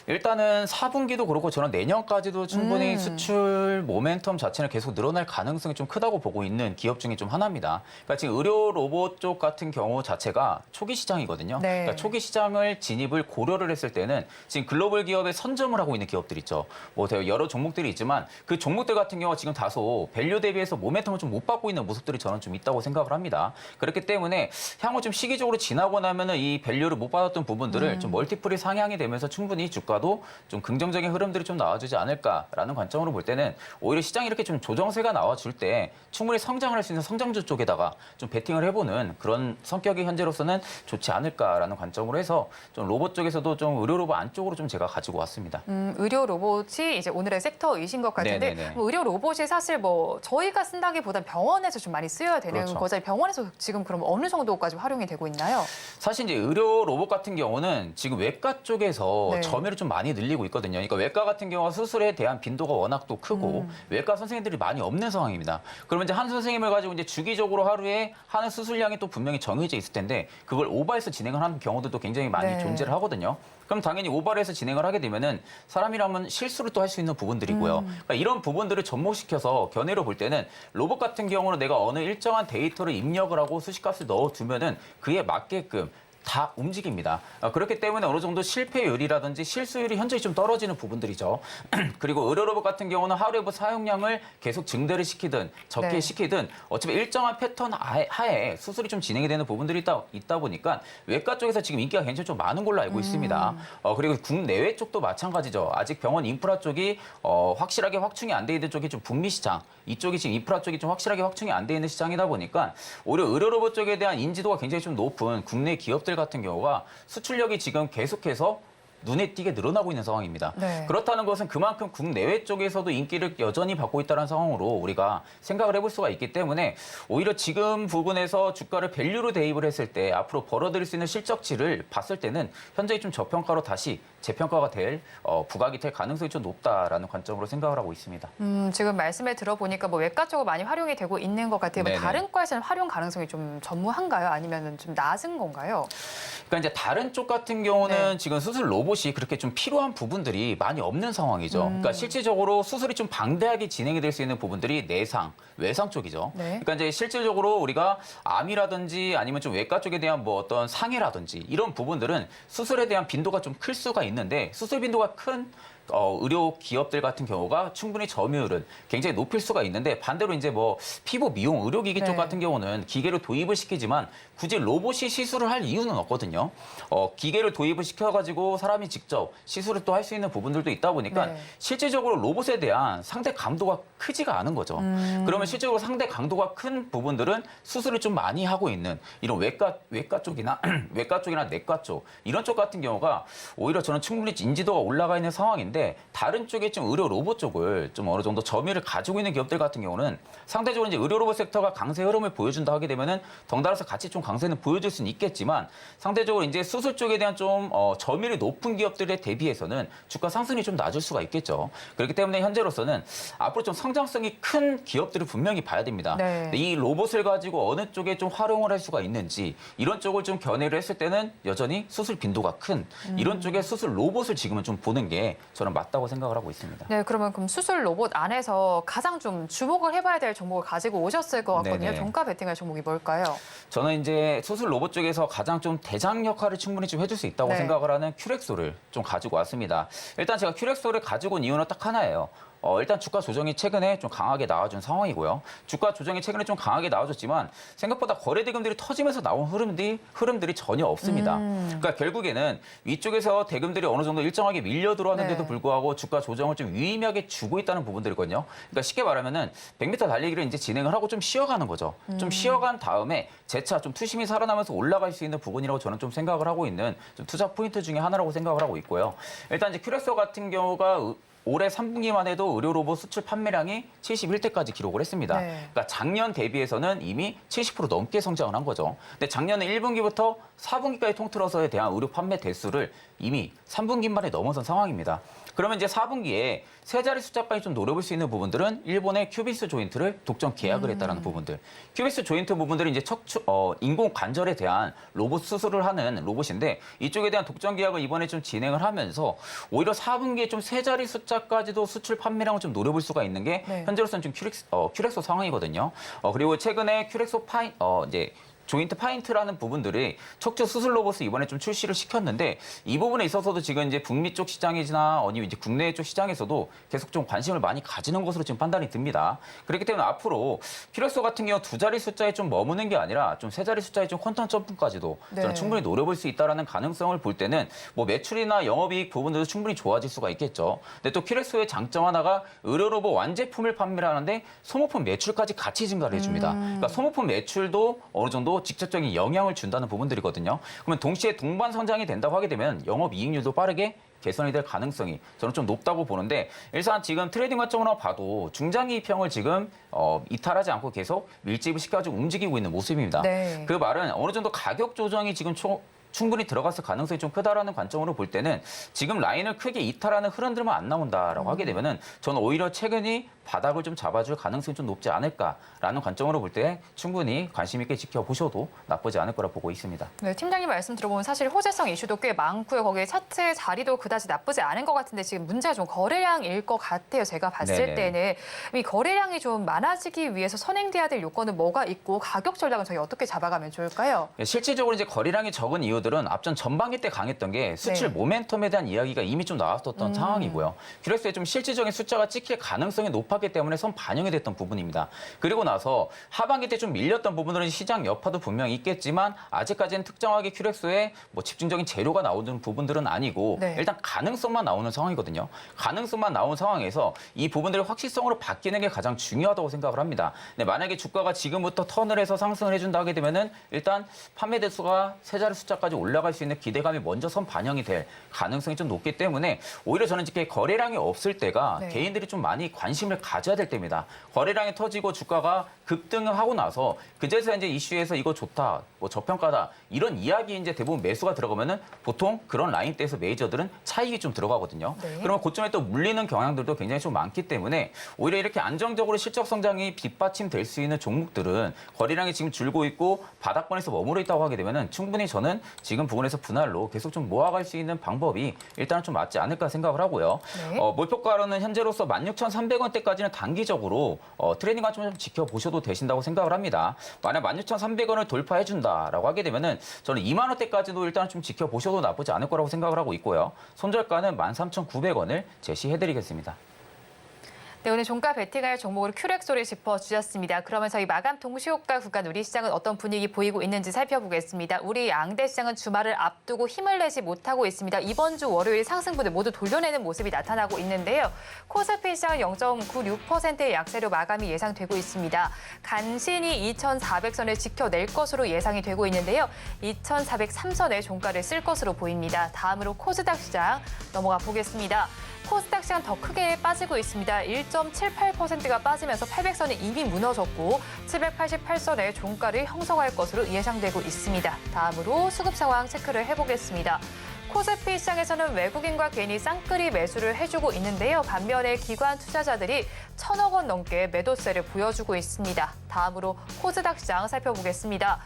D: 일단은 4분기도 그렇고 저는 내년까지도 충분히 수출 모멘텀 자체는 계속 늘어날 가능성이 좀 크다고 보고 있는 기업 중에 좀 하나입니다. 그러니까 지금 의료 로봇 쪽 같은 경우 자체가 초기 시장이거든요.
B: 네.
D: 그러니까 초기 시장을 진입을 고려를 했을 때는 지금 글로벌 기업에 선점을 하고 있는 기업들 있죠. 뭐 여러 종목들이 있지만 그 종목들 같은 경우가 지금 다소 밸류 대비해서 모멘텀을 좀 못 받고 있는 모습들이 저는 좀 있다고 생각을 합니다. 그렇기 때문에 향후 좀 시기적으로 지나고 나면은 이 밸류를 못 받았던 부분들을 좀 멀티플이 상향이 되면서 충분히 주가도 좀 긍정적인 흐름들이 좀 나와주지 않을까라는 관점으로 볼 때는 오히려 시장이 이렇게 좀 조정세가 나와줄 때 충분히 성장을 할 수 있는 성장주 쪽에다가 좀 베팅을 해보는 그런 성격이 현재로서는 좋지 않을까라는 관점으로 해서 좀 로봇 쪽에서도 좀 의료 로봇 안쪽으로 좀 제가 가지고 왔습니다.
B: 의료 로봇이 이제 오늘의 섹터이신 것 같은데
D: 네네네.
B: 뭐 의료 로봇이 사실 뭐 저희가 쓴다기보단 병원에서 좀 많이 많이 쓰여야 되는
D: 그렇죠.
B: 거잖아요. 병원에서 지금 그럼 어느 정도까지 활용이 되고 있나요?
D: 사실 이제 의료 로봇 같은 경우는 지금 외과 쪽에서
B: 네.
D: 점유를 좀 많이 늘리고 있거든요. 그러니까 외과 같은 경우가 수술에 대한 빈도가 워낙 또 크고 외과 선생님들이 많이 없는 상황입니다. 그러면 이제 한 선생님을 가지고 이제 주기적으로 하루에 하는 수술량이 또 분명히 정해져 있을 텐데 그걸 오버해서 진행을 하는 경우들도 굉장히 많이
B: 네.
D: 존재를 하거든요. 그럼 당연히 오버해서 진행을 하게 되면은 사람이라면 실수를 또 할 수 있는 부분들이고요. 그러니까 이런 부분들을 접목시켜서 견해로 볼 때는 로봇 같은 경우는 내가 어느 일정한 데이터를 입력을 하고 수식값을 넣어두면은 그에 맞게끔 다 움직입니다. 그렇기 때문에 어느 정도 실패율이라든지 실수율이 현저히 좀 떨어지는 부분들이죠. 그리고 의료 로봇 같은 경우는 하루에 뭐 사용량을 계속 증대를 시키든 적게
B: 네.
D: 시키든 어차피 일정한 패턴 하에 수술이 좀 진행이 되는 부분들이 있다 보니까 외과 쪽에서 지금 인기가 굉장히 좀 많은 걸로 알고 있습니다. 그리고 국내외 쪽도 마찬가지죠. 아직 병원 인프라 쪽이 확실하게 확충이 안 돼 있는 쪽이 좀 북미 시장, 이쪽이 지금 인프라 쪽이 좀 확실하게 확충이 안 돼 있는 시장이다 보니까 오히려 의료 로봇 쪽에 대한 인지도가 굉장히 좀 높은 국내 기업들 같은 경우가 수출력이 지금 계속해서 눈에 띄게 늘어나고 있는 상황입니다.
B: 네.
D: 그렇다는 것은 그만큼 국내외 쪽에서도 인기를 여전히 받고 있다는 상황으로 우리가 생각을 해볼 수가 있기 때문에 오히려 지금 부분에서 주가를 밸류로 대입을 했을 때 앞으로 벌어들일 수 있는 실적치를 봤을 때는 현저히 좀 저평가로 다시 재평가가 될 부각이 될 가능성이 좀 높다라는 관점으로 생각을 하고 있습니다.
B: 지금 말씀을 들어보니까 뭐 외과 쪽으로 많이 활용이 되고 있는 것 같아요. 뭐
D: 네네.
B: 다른 과에서는 활용 가능성이 좀 전무한가요? 아니면 좀 낮은 건가요?
D: 그러니까 이제 다른 쪽 같은 경우는
B: 네.
D: 지금 수술 로봇이 그렇게 좀 필요한 부분들이 많이 없는 상황이죠. 그러니까 실질적으로 수술이 좀 방대하게 진행이 될 수 있는 부분들이 내상, 외상 쪽이죠.
B: 네.
D: 그러니까 이제 실질적으로 우리가 암이라든지 아니면 좀 외과 쪽에 대한 뭐 어떤 상해라든지 이런 부분들은 수술에 대한 빈도가 좀 클 수가 있는데 수술 빈도가 큰 의료 기업들 같은 경우가 충분히 점유율은 굉장히 높일 수가 있는데 반대로 이제 뭐 피부 미용 의료기기 쪽
B: 네.
D: 같은 경우는 기계를 도입을 시키지만 굳이 로봇이 시술을 할 이유는 없거든요. 기계를 도입을 시켜가지고 사람이 직접 시술을 또 할 수 있는 부분들도 있다 보니까
B: 네.
D: 실질적으로 로봇에 대한 상대 강도가 크지가 않은 거죠. 그러면 실제로 상대 강도가 큰 부분들은 수술을 좀 많이 하고 있는 이런 외과 쪽이나 외과 쪽이나 내과 쪽 이런 쪽 같은 경우가 오히려 저는 충분히 인지도가 올라가 있는 상황인데 다른 쪽에 좀 의료 로봇 쪽을 좀 어느 정도 점유를 가지고 있는 기업들 같은 경우는 상대적으로 이제 의료 로봇 섹터가 강세 흐름을 보여준다 하게 되면은 덩달아서 같이 좀 강세는 보여줄 수는 있겠지만 상대적으로 이제 수술 쪽에 대한 좀 점유율이 높은 기업들에 대비해서는 주가 상승이 좀 낮을 수가 있겠죠. 그렇기 때문에 현재로서는 앞으로 좀 성장성이 큰 기업들을 분명히 봐야 됩니다.
B: 네.
D: 이 로봇을 가지고 어느 쪽에 좀 활용을 할 수가 있는지 이런 쪽을 좀 견해를 했을 때는 여전히 수술 빈도가 큰 이런 쪽에 수술 로봇을 지금은 좀 보는 게 저는 맞다고 생각을 하고 있습니다.
B: 네, 그러면 수술 로봇 안에서 가장 좀 주목을 해봐야 될 종목을 가지고 오셨을 것 같거든요.
D: 네네.
B: 종가 베팅할 종목이 뭘까요?
D: 저는 이제 수술 로봇 쪽에서 가장 좀 대장 역할을 충분히 좀 해줄 수 있다고
B: 네.
D: 생각을 하는 큐렉소를 좀 가지고 왔습니다. 일단 제가 큐렉소를 가지고 온 이유는 딱 하나예요. 일단 주가 조정이 최근에 좀 강하게 나와준 상황이고요. 주가 조정이 최근에 좀 강하게 나와줬지만 생각보다 거래 대금들이 터지면서 나온 흐름들이 전혀 없습니다. 그러니까 결국에는 위쪽에서 대금들이 어느 정도 일정하게 밀려 들어왔는데도
B: 네.
D: 불구하고 주가 조정을 좀 유의미하게 주고 있다는 부분들이거든요. 그러니까 쉽게 말하면은 100m 달리기를 이제 진행을 하고 좀 쉬어가는 거죠. 좀 쉬어간 다음에 재차 좀 투심이 살아나면서 올라갈 수 있는 부분이라고 저는 좀 생각을 하고 있는 좀 투자 포인트 중에 하나라고 생각을 하고 있고요. 일단 이제 큐렉소 같은 경우가 올해 3분기만 해도 의료 로봇 수출 판매량이 71대까지 기록을 했습니다.
B: 네.
D: 그러니까 작년 대비해서는 이미 70% 넘게 성장을 한 거죠. 근데 작년에 1분기부터 4분기까지 통틀어서에 대한 의료 판매 대수를 이미 3분기 만에 넘어선 상황입니다. 그러면 이제 4분기에 세 자리 숫자까지 좀 노려볼 수 있는 부분들은 일본의 큐비스 조인트를 독점 계약을 했다는 부분들. 큐비스 조인트 부분들이 이제 인공 관절에 대한 로봇 수술을 하는 로봇인데 이쪽에 대한 독점 계약을 이번에 좀 진행을 하면서 오히려 4분기에 좀 세 자리 숫자까지도 수출 판매량을 좀 노려볼 수가 있는 게
B: 네.
D: 현재로서는 좀 큐렉소 상황이거든요. 그리고 최근에 큐렉소 이제 조인트 파인트라는 부분들이 척추 수술 로봇을 이번에 좀 출시를 시켰는데 이 부분에 있어서도 지금 이제 북미 쪽 시장이나 아니면 이제 국내 쪽 시장에서도 계속 좀 관심을 많이 가지는 것으로 지금 판단이 듭니다. 그렇기 때문에 앞으로 큐렉소 같은 경우 두 자리 숫자에 좀 머무는 게 아니라 좀 세 자리 숫자에 좀 퀀텀 점프까지도
B: 네.
D: 저는 충분히 노려볼 수 있다라는 가능성을 볼 때는 뭐 매출이나 영업이익 부분들도 충분히 좋아질 수가 있겠죠. 근데 또 큐렉소의 장점 하나가 의료 로봇 완제품을 판매를 하는데 소모품 매출까지 같이 증가를 해줍니다. 그러니까 소모품 매출도 어느 정도 직접적인 영향을 준다는 부분들이거든요. 그러면 동시에 동반 성장이 된다고 하게 되면 영업이익률도 빠르게 개선이 될 가능성이 저는 좀 높다고 보는데 일단 지금 트레이딩 관점으로 봐도 중장기 평을 지금 이탈하지 않고 계속 밀집을 시켜가지고 움직이고 있는 모습입니다.
B: 네.
D: 그 말은 어느 정도 가격 조정이 지금 충분히 들어갔을 가능성이 좀 크다라는 관점으로 볼 때는 지금 라인을 크게 이탈하는 흐름들만 안 나온다라고 하게 되면은 저는 오히려 최근이 바닥을 좀 잡아줄 가능성이 좀 높지 않을까라는 관점으로 볼 때 충분히 관심 있게 지켜보셔도 나쁘지 않을 거라 보고 있습니다.
B: 네, 팀장님 말씀 들어보면 사실 호재성 이슈도 꽤 많고요. 거기에 차트의 자리도 그다지 나쁘지 않은 것 같은데 지금 문제가 좀 거래량일 것 같아요. 제가 봤을
D: 네네.
B: 때는. 이 거래량이 좀 많아지기 위해서 선행돼야 될 요건은 뭐가 있고 가격 전략은 저희 어떻게 잡아가면 좋을까요?
D: 실질적으로 이제 거래량이 적은 이유들은 앞전 전반기 때 강했던 게 수출
B: 네.
D: 모멘텀에 대한 이야기가 이미 좀 나왔었던 상황이고요. 큐렉스에 좀 실질적인 숫자가 찍힐 가능성이 높았기 때문에 선 반영이 됐던 부분입니다. 그리고 나서 하반기 때 좀 밀렸던 부분들은 시장 여파도 분명히 있겠지만 아직까지는 특정하게 큐렉스에 뭐 집중적인 재료가 나오는 부분들은 아니고
B: 네.
D: 일단 가능성만 나오는 상황이거든요. 가능성만 나온 상황에서 이 부분들이 확실성으로 바뀌는 게 가장 중요하다고 생각을 합니다. 네, 만약에 주가가 지금부터 턴을 해서 상승을 해준다 하게 되면은 일단 판매 대수가 세 자리 숫자까지 올라갈 수 있는 기대감이 먼저 선 반영이 될 가능성이 좀 높기 때문에 오히려 저는 이렇게 거래량이 없을 때가
B: 네.
D: 개인들이 좀 많이 관심을 가져야 될 때입니다. 거래량이 터지고 주가가 급등을 하고 나서 그제서야 이제 이슈에서 이거 좋다, 뭐 저평가다 이런 이야기 이제 대부분 매수가 들어가면은 보통 그런 라인대에서 메이저들은 차익이 좀 들어가거든요.
B: 네.
D: 그러면 그쯤에 또 물리는 경향들도 굉장히 좀 많기 때문에 오히려 이렇게 안정적으로 실적 성장이 뒷받침될 수 있는 종목들은 거래량이 지금 줄고 있고 바닥권에서 머무르 있다고 하게 되면은 충분히 저는 지금 부분에서 분할로 계속 좀 모아갈 수 있는 방법이 일단은 좀 맞지 않을까 생각을 하고요.
B: 네.
D: 목표가로는 현재로서 16,300원대까지는 단기적으로 트레이딩 관점 좀 지켜보셔도 되신다고 생각을 합니다. 만약 16,300원을 돌파해준다라고 하게 되면은 저는 2만 원대까지도 일단 좀 지켜보셔도 나쁘지 않을 거라고 생각을 하고 있고요. 손절가는 13,900원을 제시해드리겠습니다.
B: 네, 오늘 종가 베팅할 종목으로 큐렉소를 짚어주셨습니다. 그러면 저희 마감 동시효과 구간 우리 시장은 어떤 분위기 보이고 있는지 살펴보겠습니다. 우리 양대 시장은 주말을 앞두고 힘을 내지 못하고 있습니다. 이번 주 월요일 상승분을 모두 돌려내는 모습이 나타나고 있는데요. 코스피 시장은 0.96%의 약세로 마감이 예상되고 있습니다. 간신히 2,400선을 지켜낼 것으로 예상이 되고 있는데요. 2,403선의 종가를 쓸 것으로 보입니다. 다음으로 코스닥 시장 넘어가 보겠습니다. 코스닥 시장 더 크게 빠지고 있습니다. 1.78%가 빠지면서 800선이 이미 무너졌고 788선의 종가를 형성할 것으로 예상되고 있습니다. 다음으로 수급 상황 체크를 해보겠습니다. 코스피 시장에서는 외국인과 개인이 쌍끌이 매수를 해주고 있는데요. 반면에 기관 투자자들이 1,000억 원 넘게 매도세를 보여주고 있습니다. 다음으로 코스닥 시장 살펴보겠습니다.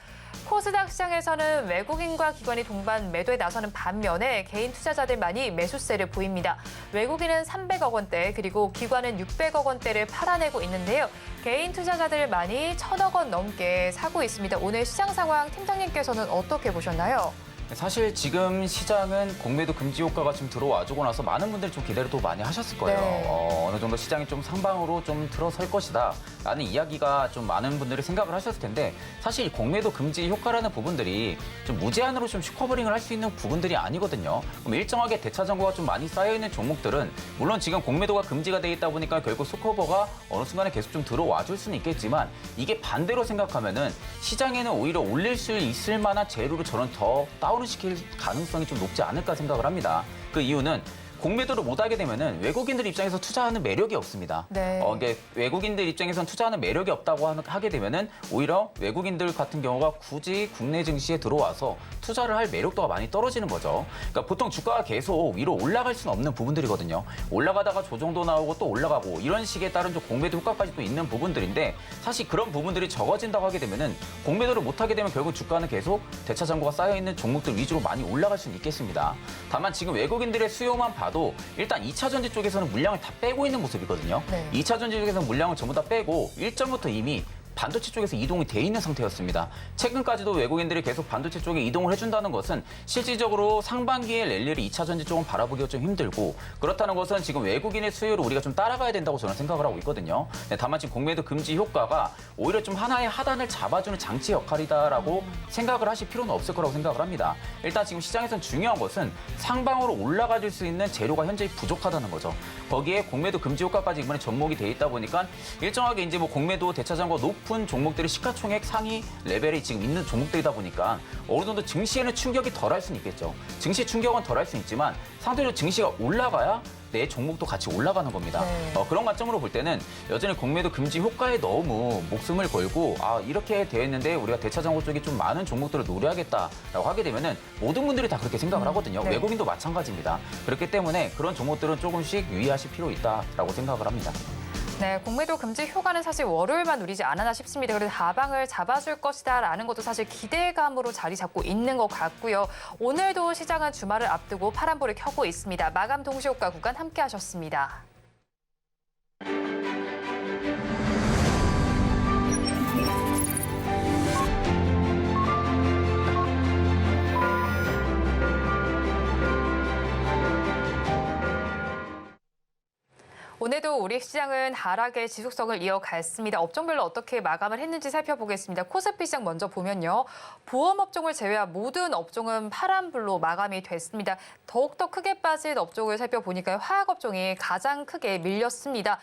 B: 코스닥 시장에서는 외국인과 기관이 동반 매도에 나서는 반면에 개인 투자자들만이 매수세를 보입니다. 외국인은 300억 원대 그리고 기관은 600억 원대를 팔아내고 있는데요. 개인 투자자들만이 1,000억 원 넘게 사고 있습니다. 오늘 시장 상황 팀장님께서는 어떻게 보셨나요?
D: 사실 지금 시장은 공매도 금지 효과가 좀 들어와주고 나서 많은 분들이 좀 기대를 또 많이 하셨을 거예요.
B: 네.
D: 어느 정도 시장이 좀 상방으로 좀 들어설 것이다 라는 이야기가 좀 많은 분들이 생각을 하셨을 텐데 사실 공매도 금지 효과라는 부분들이 좀 무제한으로 좀 슈퍼버링을 할 수 있는 부분들이 아니거든요. 그럼 일정하게 대차 잔고가 좀 많이 쌓여있는 종목들은 물론 지금 공매도가 금지가 돼 있다 보니까 결국 스코버가 어느 순간에 계속 좀 들어와 줄 수는 있겠지만 이게 반대로 생각하면은 시장에는 오히려 올릴 수 있을 만한 재료를 저는 더 다운 시킬 가능성이 좀 높지 않을까 생각을 합니다. 그 이유는 공매도를 못하게 되면은 외국인들 입장에서 투자하는 매력이 없습니다.
B: 네.
D: 이게 외국인들 입장에선 투자하는 매력이 없다고 하게 되면은 오히려 외국인들 같은 경우가 굳이 국내 증시에 들어와서 투자를 할 매력도가 많이 떨어지는 거죠. 그러니까 보통 주가가 계속 위로 올라갈 수는 없는 부분들이거든요. 올라가다가 조정도 나오고 또 올라가고 이런 식에 따른 좀 공매도 효과까지 또 있는 부분들인데 사실 그런 부분들이 적어진다고 하게 되면은 공매도를 못하게 되면 결국 주가는 계속 대차 잔고가 쌓여 있는 종목들 위주로 많이 올라갈 수는 있겠습니다. 다만 지금 외국인들의 수요만 봐도 일단 2차 전지 쪽에서는 물량을 다 빼고 있는 모습이거든요.
B: 네.
D: 2차 전지 쪽에서는 물량을 전부 다 빼고 일전부터 이미 반도체 쪽에서 이동이 돼 있는 상태였습니다. 최근까지도 외국인들이 계속 반도체 쪽에 이동을 해준다는 것은 실질적으로 상반기에 랠리를 2차 전지 쪽은 바라보기가 좀 힘들고 그렇다는 것은 지금 외국인의 수요를 우리가 좀 따라가야 된다고 저는 생각을 하고 있거든요. 네, 다만 지금 공매도 금지 효과가 오히려 좀 하나의 하단을 잡아주는 장치 역할이다라고 생각을 하실 필요는 없을 거라고 생각을 합니다. 일단 지금 시장에서는 중요한 것은 상방으로 올라가 줄 수 있는 재료가 현재 부족하다는 거죠. 거기에 공매도 금지 효과까지 이번에 접목이 돼 있다 보니까 일정하게 이제 뭐 공매도 대차 잔고가 높은 높은 종목들이 시가총액 상위 레벨이 지금 있는 종목들이다 보니까 어느 정도 증시에는 충격이 덜할 수는 있겠죠. 증시 충격은 덜할 수 있지만 상대적으로 증시가 올라가야 내 종목도 같이 올라가는 겁니다.
B: 네.
D: 그런 관점으로 볼 때는 여전히 공매도 금지 효과에 너무 목숨을 걸고 이렇게 되어 있는데 우리가 대차장고 쪽에 좀 많은 종목들을 노려야겠다라고 하게 되면은 모든 분들이 다 그렇게 생각을 하거든요.
B: 네.
D: 외국인도 마찬가지입니다. 그렇기 때문에 그런 종목들은 조금씩 유의하실 필요 있다라고 생각을 합니다.
B: 네, 공매도 금지 효과는 사실 월요일만 누리지 않았나 싶습니다. 그래서 하방을 잡아줄 것이다라는 것도 사실 기대감으로 자리 잡고 있는 것 같고요. 오늘도 시장은 주말을 앞두고 파란불을 켜고 있습니다. 마감 동시효과 구간 함께 하셨습니다. 오늘도 우리 시장은 하락의 지속성을 이어갔습니다. 업종별로 어떻게 마감을 했는지 살펴보겠습니다. 코스피 시장 먼저 보면요. 보험업종을 제외한 모든 업종은 파란불로 마감이 됐습니다. 더욱더 크게 빠진 업종을 살펴보니까요. 화학업종이 가장 크게 밀렸습니다.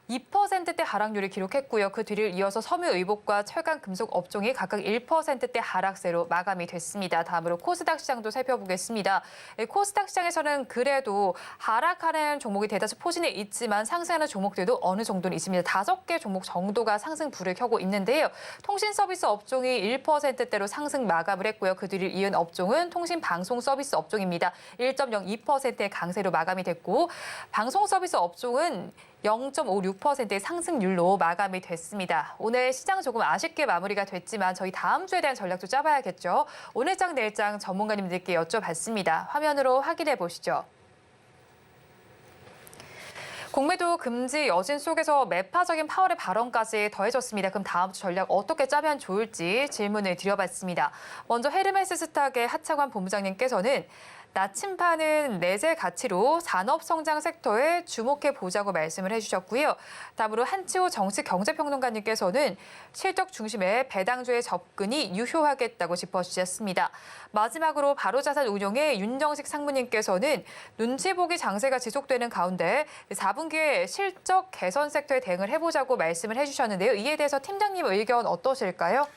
B: 2%대 하락률을 기록했고요. 그 뒤를 이어서 섬유의복과 철강금속 업종이 각각 1%대 하락세로 마감이 됐습니다. 다음으로 코스닥 시장도 살펴보겠습니다. 코스닥 시장에서는 그래도 하락하는 종목이 대다수 포진해 있지만 상승하는 종목들도 어느 정도는 있습니다. 5개 종목 정도가 상승불을 켜고 있는데요. 통신 서비스 업종이 1%대로 상승 마감을 했고요. 그 뒤를 이은 업종은 통신 방송 서비스 업종입니다. 1.02%의 강세로 마감이 됐고 방송 서비스 업종은 0.56%의 상승률로 마감이 됐습니다. 오늘 시장 조금 아쉽게 마무리가 됐지만 저희 다음 주에 대한 전략도 짜봐야겠죠. 오늘장 내일장 전문가님들께 여쭤봤습니다. 화면으로 확인해 보시죠. 공매도 금지 여진 속에서 매파적인 파월의 발언까지 더해졌습니다. 그럼 다음 주 전략 어떻게 짜면 좋을지 질문을 드려봤습니다. 먼저 헤르메스 스탁의 하창환 본부장님께서는 나침반은 내재 가치로 산업성장 섹터에 주목해 보자고 말씀을 해주셨고요. 다음으로 한치호 정치경제평론가님께서는 실적 중심의 배당주의 접근이 유효하겠다고 짚어주셨습니다. 마지막으로 바로자산 운용의 윤정식 상무님께서는 눈치 보기 장세가 지속되는 가운데 4분기에 실적 개선 섹터에 대응을 해보자고 말씀을 해주셨는데요. 이에 대해서 팀장님 의견 어떠실까요?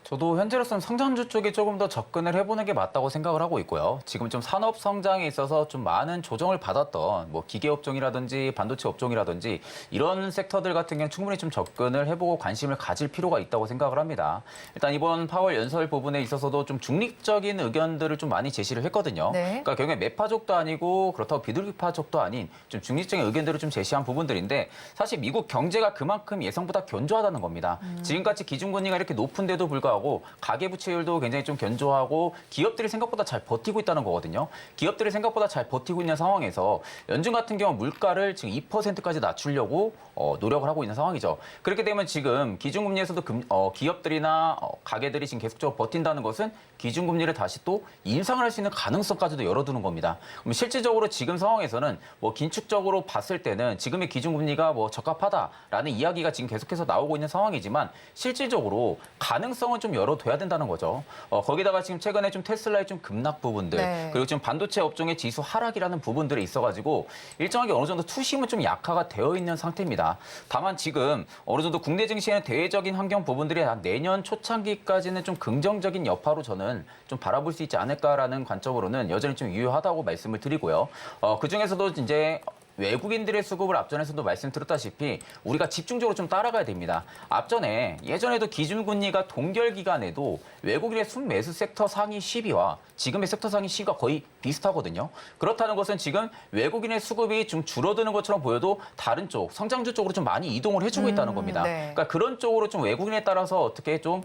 D: 저도 현재로서는 성장주 쪽에 조금 더 접근을 해보는 게 맞다고 생각을 하고 있고요. 지금 좀 산업 성장에 있어서 좀 많은 조정을 받았던 뭐 기계 업종이라든지 반도체 업종이라든지 이런 섹터들 같은 경우는 충분히 좀 접근을 해보고 관심을 가질 필요가 있다고 생각을 합니다. 일단 이번 파월 연설 부분에 있어서도 좀 중립적인 의견들을 좀 많이 제시를 했거든요.
B: 네.
D: 그러니까 결국에 매파족도 아니고 그렇다고 비둘기파족도 아닌 좀 중립적인 의견들을 좀 제시한 부분들인데 사실 미국 경제가 그만큼 예상보다 견조하다는 겁니다. 지금까지 기준금리가 이렇게 높은데도 불구하고 가계부채율도 굉장히 좀 견조하고 기업들이 생각보다 잘 버티고 있다는 거거든요. 기업들이 생각보다 잘 버티고 있는 상황에서 연준 같은 경우 물가를 지금 2%까지 낮추려고 노력을 하고 있는 상황이죠. 그렇게 되면 지금 기준금리에서도 기업들이나 가계들이 지금 계속적으로 버틴다는 것은 기준금리를 다시 또 인상을 할 수 있는 가능성까지도 열어두는 겁니다. 그럼 실질적으로 지금 상황에서는 뭐 긴축적으로 봤을 때는 지금의 기준금리가 뭐 적합하다라는 이야기가 지금 계속해서 나오고 있는 상황이지만 실질적으로 가능성은 좀 열어둬야 된다는 거죠. 거기다가 지금 최근에 좀 테슬라의 좀 급락 부분들
B: 네.
D: 그리고 지금 반도체 업종의 지수 하락이라는 부분들이 있어가지고 일정하게 어느 정도 투심은 좀 약화가 되어 있는 상태입니다. 다만 지금 어느 정도 국내 증시에는 대외적인 환경 부분들이 한 내년 초창기까지는 좀 긍정적인 여파로 저는 좀 바라볼 수 있지 않을까라는 관점으로는 여전히 좀 유효하다고 말씀을 드리고요. 그중에서도 이제 외국인들의 수급을 앞전에서도 말씀드렸다시피 우리가 집중적으로 좀 따라가야 됩니다. 앞전에 예전에도 기준금리가 동결 기간에도 외국인의 순매수 섹터 상위 10위와 지금의 섹터 상위 10위가 거의 비슷하거든요. 그렇다는 것은 지금 외국인의 수급이 좀 줄어드는 것처럼 보여도 다른 쪽, 성장주 쪽으로 좀 많이 이동을 해주고 있다는 겁니다.
B: 네.
D: 그러니까 그런 쪽으로 좀 외국인에 따라서 어떻게 좀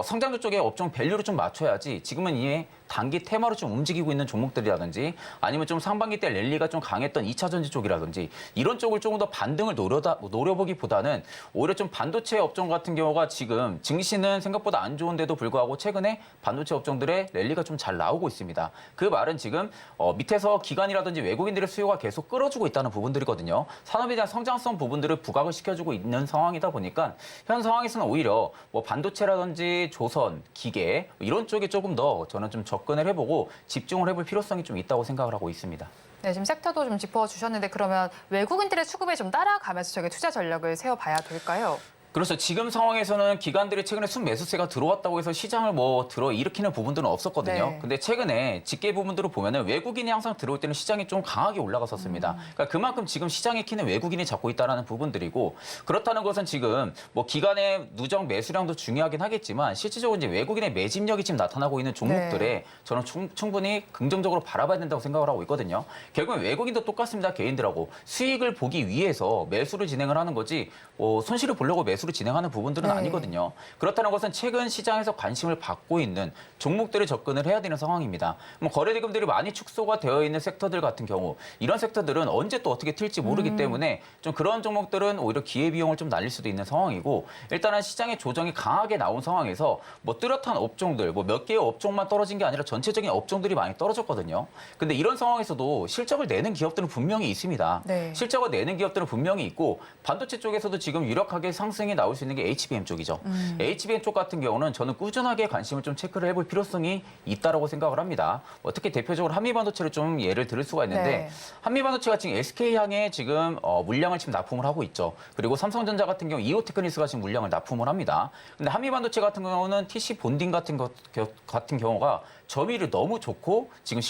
D: 성장주 쪽의 업종 밸류를 좀 맞춰야지 지금은 이에 단기 테마로 좀 움직이고 있는 종목들이라든지 아니면 좀 상반기 때 랠리가 좀 강했던 2차 전지 쪽이라든지 이런 쪽을 조금 더 반등을 노려보기보다는 오히려 좀 반도체 업종 같은 경우가 지금 증시는 생각보다 안 좋은데도 불구하고 최근에 반도체 업종들의 랠리가 좀 잘 나오고 있습니다. 그 말은 지금 밑에서 기관이라든지 외국인들의 수요가 계속 끌어주고 있다는 부분들이거든요. 산업에 대한 성장성 부분들을 부각을 시켜주고 있는 상황이다 보니까 현 상황에서는 오히려 뭐 반도체라든지 조선, 기계 이런 쪽에 조금 더 저는 좀 접근을 해보고 집중을 해볼 필요성이 좀 있다고 생각을 하고 있습니다.
B: 네, 지금 섹터도 좀 짚어주셨는데 그러면 외국인들의 수급에 좀 따라가면서 저희 투자 전략을 세워봐야 될까요?
D: 그렇죠. 지금 상황에서는 기관들이 최근에 순매수세가 들어왔다고 해서 시장을 뭐 일으키는 부분들은 없었거든요.
B: 네.
D: 근데 최근에 집계 부분들을 보면은 외국인이 항상 들어올 때는 시장이 좀 강하게 올라갔었습니다. 그러니까 그만큼 지금 시장의 키는 외국인이 잡고 있다라는 부분들이고, 그렇다는 것은 지금 뭐 기관의 누적 매수량도 중요하긴 하겠지만 실질적으로 이제 외국인의 매집력이 지금 나타나고 있는 종목들에 저는 충분히 긍정적으로 바라봐야 된다고 생각을 하고 있거든요. 결국은 외국인도 똑같습니다. 개인들하고 수익을 보기 위해서 매수를 진행을 하는 거지 손실을 보려고 매수를 진행하는 부분들은
B: 네.
D: 아니거든요. 그렇다는 것은 최근 시장에서 관심을 받고 있는 종목들에 접근을 해야 되는 상황입니다. 뭐 거래대금들이 많이 축소가 되어 있는 섹터들 같은 경우 이런 섹터들은 언제 또 어떻게 튈지 모르기 때문에 좀 그런 종목들은 오히려 기회비용을 좀 날릴 수도 있는 상황이고, 일단은 시장의 조정이 강하게 나온 상황에서 뭐 뚜렷한 업종들, 뭐 몇 개의 업종만 떨어진 게 아니라 전체적인 업종들이 많이 떨어졌거든요. 근데 이런 상황에서도 실적을 내는 기업들은 분명히 있습니다.
B: 네.
D: 실적을 내는 기업들은 분명히 있고, 반도체 쪽에서도 지금 유력하게 상승이 나올 수 있는 게 HBM 쪽이죠. HBM 쪽 같은 경우는 저는 꾸준하게 관심을 좀 체크를 해볼 필요성이 있다라고 생각을 합니다. 특히 대표적으로 한미반도체를 좀 예를 들을 수가 있는데,
B: 네.
D: 한미반도체가 지금 SK향에 지금 물량을 지금 납품을 하고 있죠. 그리고 삼성전자 같은 경우 이오테크니스가 지금 물량을 납품을 합니다. 근데 한미반도체 같은 경우는 TC 본딩 같은 경우가 점유율이 너무 좋고 지금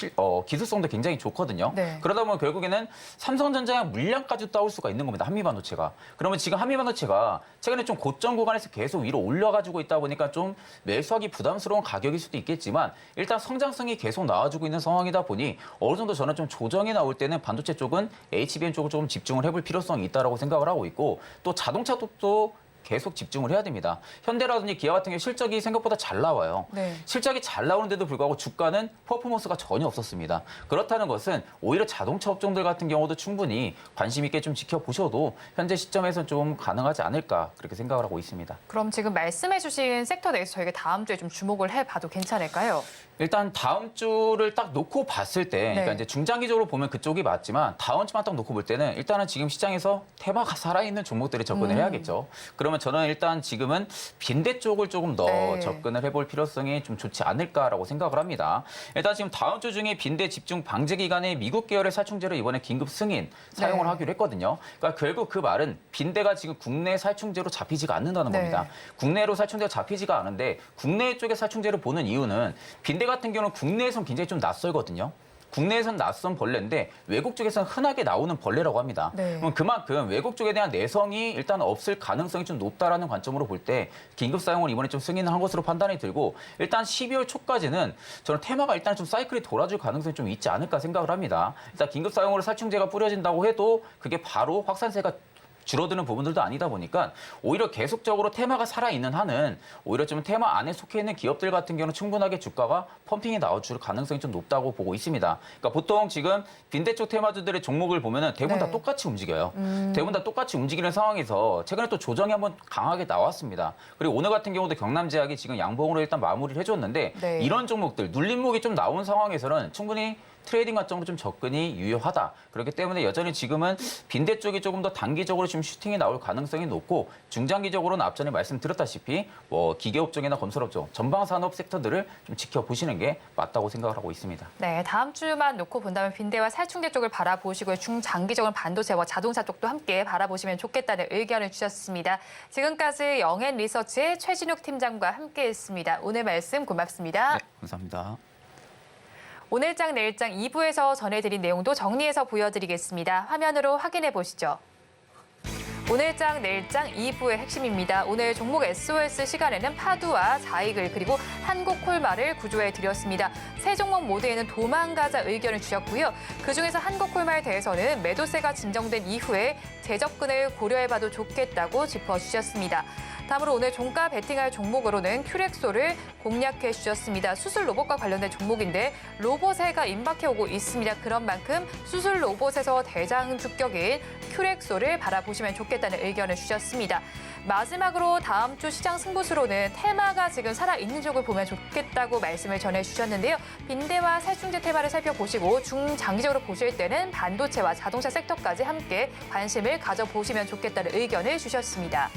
D: 기술성도 굉장히 좋거든요.
B: 네.
D: 그러다 보면 결국에는 삼성전자의 물량까지 따올 수가 있는 겁니다. 한미반도체가. 그러면 지금 한미반도체가 최근에 좀 고점 구간에서 계속 위로 올라가지고 있다 보니까 좀 매수하기 부담스러운 가격일 수도 있겠지만, 일단 성장성이 계속 나와주고 있는 상황이다 보니 어느 정도 저는 좀 조정이 나올 때는 반도체 쪽은 HBM 쪽을 조금 집중을 해볼 필요성이 있다고 생각을 하고 있고, 또 자동차 쪽도 계속 집중을 해야 됩니다. 현대라든지 기아 같은 경우 실적이 생각보다 잘 나와요.
B: 네.
D: 실적이 잘 나오는데도 불구하고 주가는 퍼포먼스가 전혀 없었습니다. 그렇다는 것은 오히려 자동차 업종들 같은 경우도 충분히 관심 있게 좀 지켜보셔도 현재 시점에서는 좀 가능하지 않을까 그렇게 생각을 하고 있습니다.
B: 그럼 지금 말씀해주신 섹터 내에서 저희가 다음 주에 좀 주목을 해봐도 괜찮을까요?
D: 일단 다음 주를 딱 놓고 봤을 때, 그러니까
B: 네.
D: 이제 중장기적으로 보면 그쪽이 맞지만 다음 주만 딱 놓고 볼 때는 일단은 지금 시장에서 테마가 살아있는 종목들에 접근을 해야겠죠. 그러면 저는 일단 지금은 빈대 쪽을 조금 더
B: 네.
D: 접근을 해볼 필요성이 좀 좋지 않을까라고 생각을 합니다. 일단 지금 다음 주 중에 빈대 집중 방제 기간에 미국 계열의 살충제를 이번에 긴급 승인 사용을
B: 네.
D: 하기로 했거든요. 그러니까 결국 그 말은 빈대가 지금 국내 살충제로 잡히지가 않는다는
B: 네.
D: 겁니다. 국내로 살충제가 잡히지가 않은데 국내 쪽에 살충제를 보는 이유는 빈대 같은 경우는 국내에선 굉장히 좀 낯설거든요. 국내에선 낯선 벌레인데 외국 쪽에서는 흔하게 나오는 벌레라고 합니다.
B: 네.
D: 그럼 그만큼 외국 쪽에 대한 내성이 일단 없을 가능성이 좀 높다라는 관점으로 볼 때 긴급 사용을 이번에 좀 승인을 한 것으로 판단이 들고, 일단 12월 초까지는 저는 테마가 일단 좀 사이클이 돌아줄 가능성이 좀 있지 않을까 생각을 합니다. 일단 긴급 사용으로 살충제가 뿌려진다고 해도 그게 바로 확산세가 줄어드는 부분들도 아니다 보니까 오히려 계속적으로 테마가 살아있는 한은 오히려 좀 테마 안에 속해 있는 기업들 같은 경우는 충분하게 주가가 펌핑이 나올 가능성이 좀 높다고 보고 있습니다. 그러니까 보통 지금 빈대 쪽 테마주들의 종목을 보면은 대부분
B: 네.
D: 다 똑같이 움직여요. 대부분 다 똑같이 움직이는 상황에서 최근에 또 조정이 한번 강하게 나왔습니다. 그리고 오늘 같은 경우도 경남제약이 지금 양봉으로 일단 마무리를 해줬는데
B: 네.
D: 이런 종목들 눌림목이 좀 나온 상황에서는 충분히 트레이딩 관점으로 좀 접근이 유효하다. 그렇기 때문에 여전히 지금은 빈대 쪽이 조금 더 단기적으로 좀 슈팅이 나올 가능성이 높고, 중장기적으로는 앞전에 말씀드렸다시피 기계업종이나 건설업종, 전방산업 섹터들을 좀 지켜보시는 게 맞다고 생각을 하고 있습니다.
B: 네, 다음 주만 놓고 본다면 빈대와 살충제 쪽을 바라보시고요. 중장기적으로 반도체와 자동차 쪽도 함께 바라보시면 좋겠다는 의견을 주셨습니다. 지금까지 영앤리서치의 최진욱 팀장과 함께했습니다. 오늘 말씀 고맙습니다.
D: 네, 감사합니다.
B: 오늘장 내일장 2부에서 전해드린 내용도 정리해서 보여드리겠습니다. 화면으로 확인해 보시죠. 오늘장 내일장 2부의 핵심입니다. 오늘 종목 SOS 시간에는 파두와 자이글 그리고 한국콜마를 구조해 드렸습니다. 세 종목 모두에는 도망가자 의견을 주셨고요. 그중에서 한국콜마에 대해서는 매도세가 진정된 이후에 재접근을 고려해봐도 좋겠다고 짚어주셨습니다. 다음으로 오늘 종가 베팅할 종목으로는 큐렉소를 공략해 주셨습니다. 수술 로봇과 관련된 종목인데 로봇세가 임박해오고 있습니다. 그런 만큼 수술 로봇에서 대장 주격인 큐렉소를 바라보시면 좋겠다는 의견을 주셨습니다. 마지막으로 다음 주 시장 승부수로는 테마가 지금 살아있는 쪽을 보면 좋겠다고 말씀을 전해주셨는데요. 빈대와 살충제 테마를 살펴보시고 중장기적으로 보실 때는 반도체와 자동차 섹터까지 함께 관심을 가져보시면 좋겠다는 의견을 주셨습니다.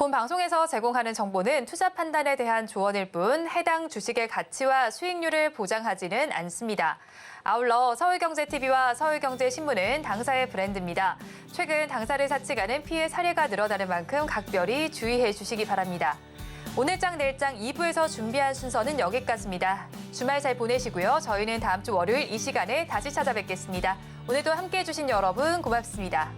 B: 본 방송에서 제공하는 정보는 투자 판단에 대한 조언일 뿐 해당 주식의 가치와 수익률을 보장하지는 않습니다. 아울러 서울경제TV와 서울경제신문은 당사의 브랜드입니다. 최근 당사를 사측하는 피해 사례가 늘어나는 만큼 각별히 주의해 주시기 바랍니다. 오늘장 내일장 2부에서 준비한 순서는 여기까지입니다. 주말 잘 보내시고요. 저희는 다음 주 월요일 이 시간에 다시 찾아뵙겠습니다. 오늘도 함께해 주신 여러분 고맙습니다.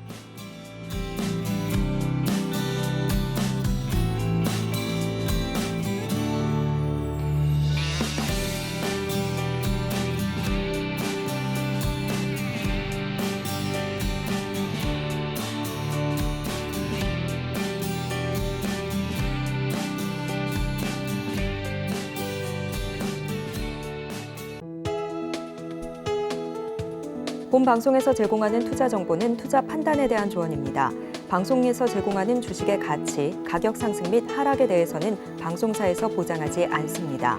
A: 본 방송에서 제공하는 투자 정보는 투자 판단에 대한 조언입니다. 방송에서 제공하는 주식의 가치, 가격 상승 및 하락에 대해서는 방송사에서 보장하지 않습니다.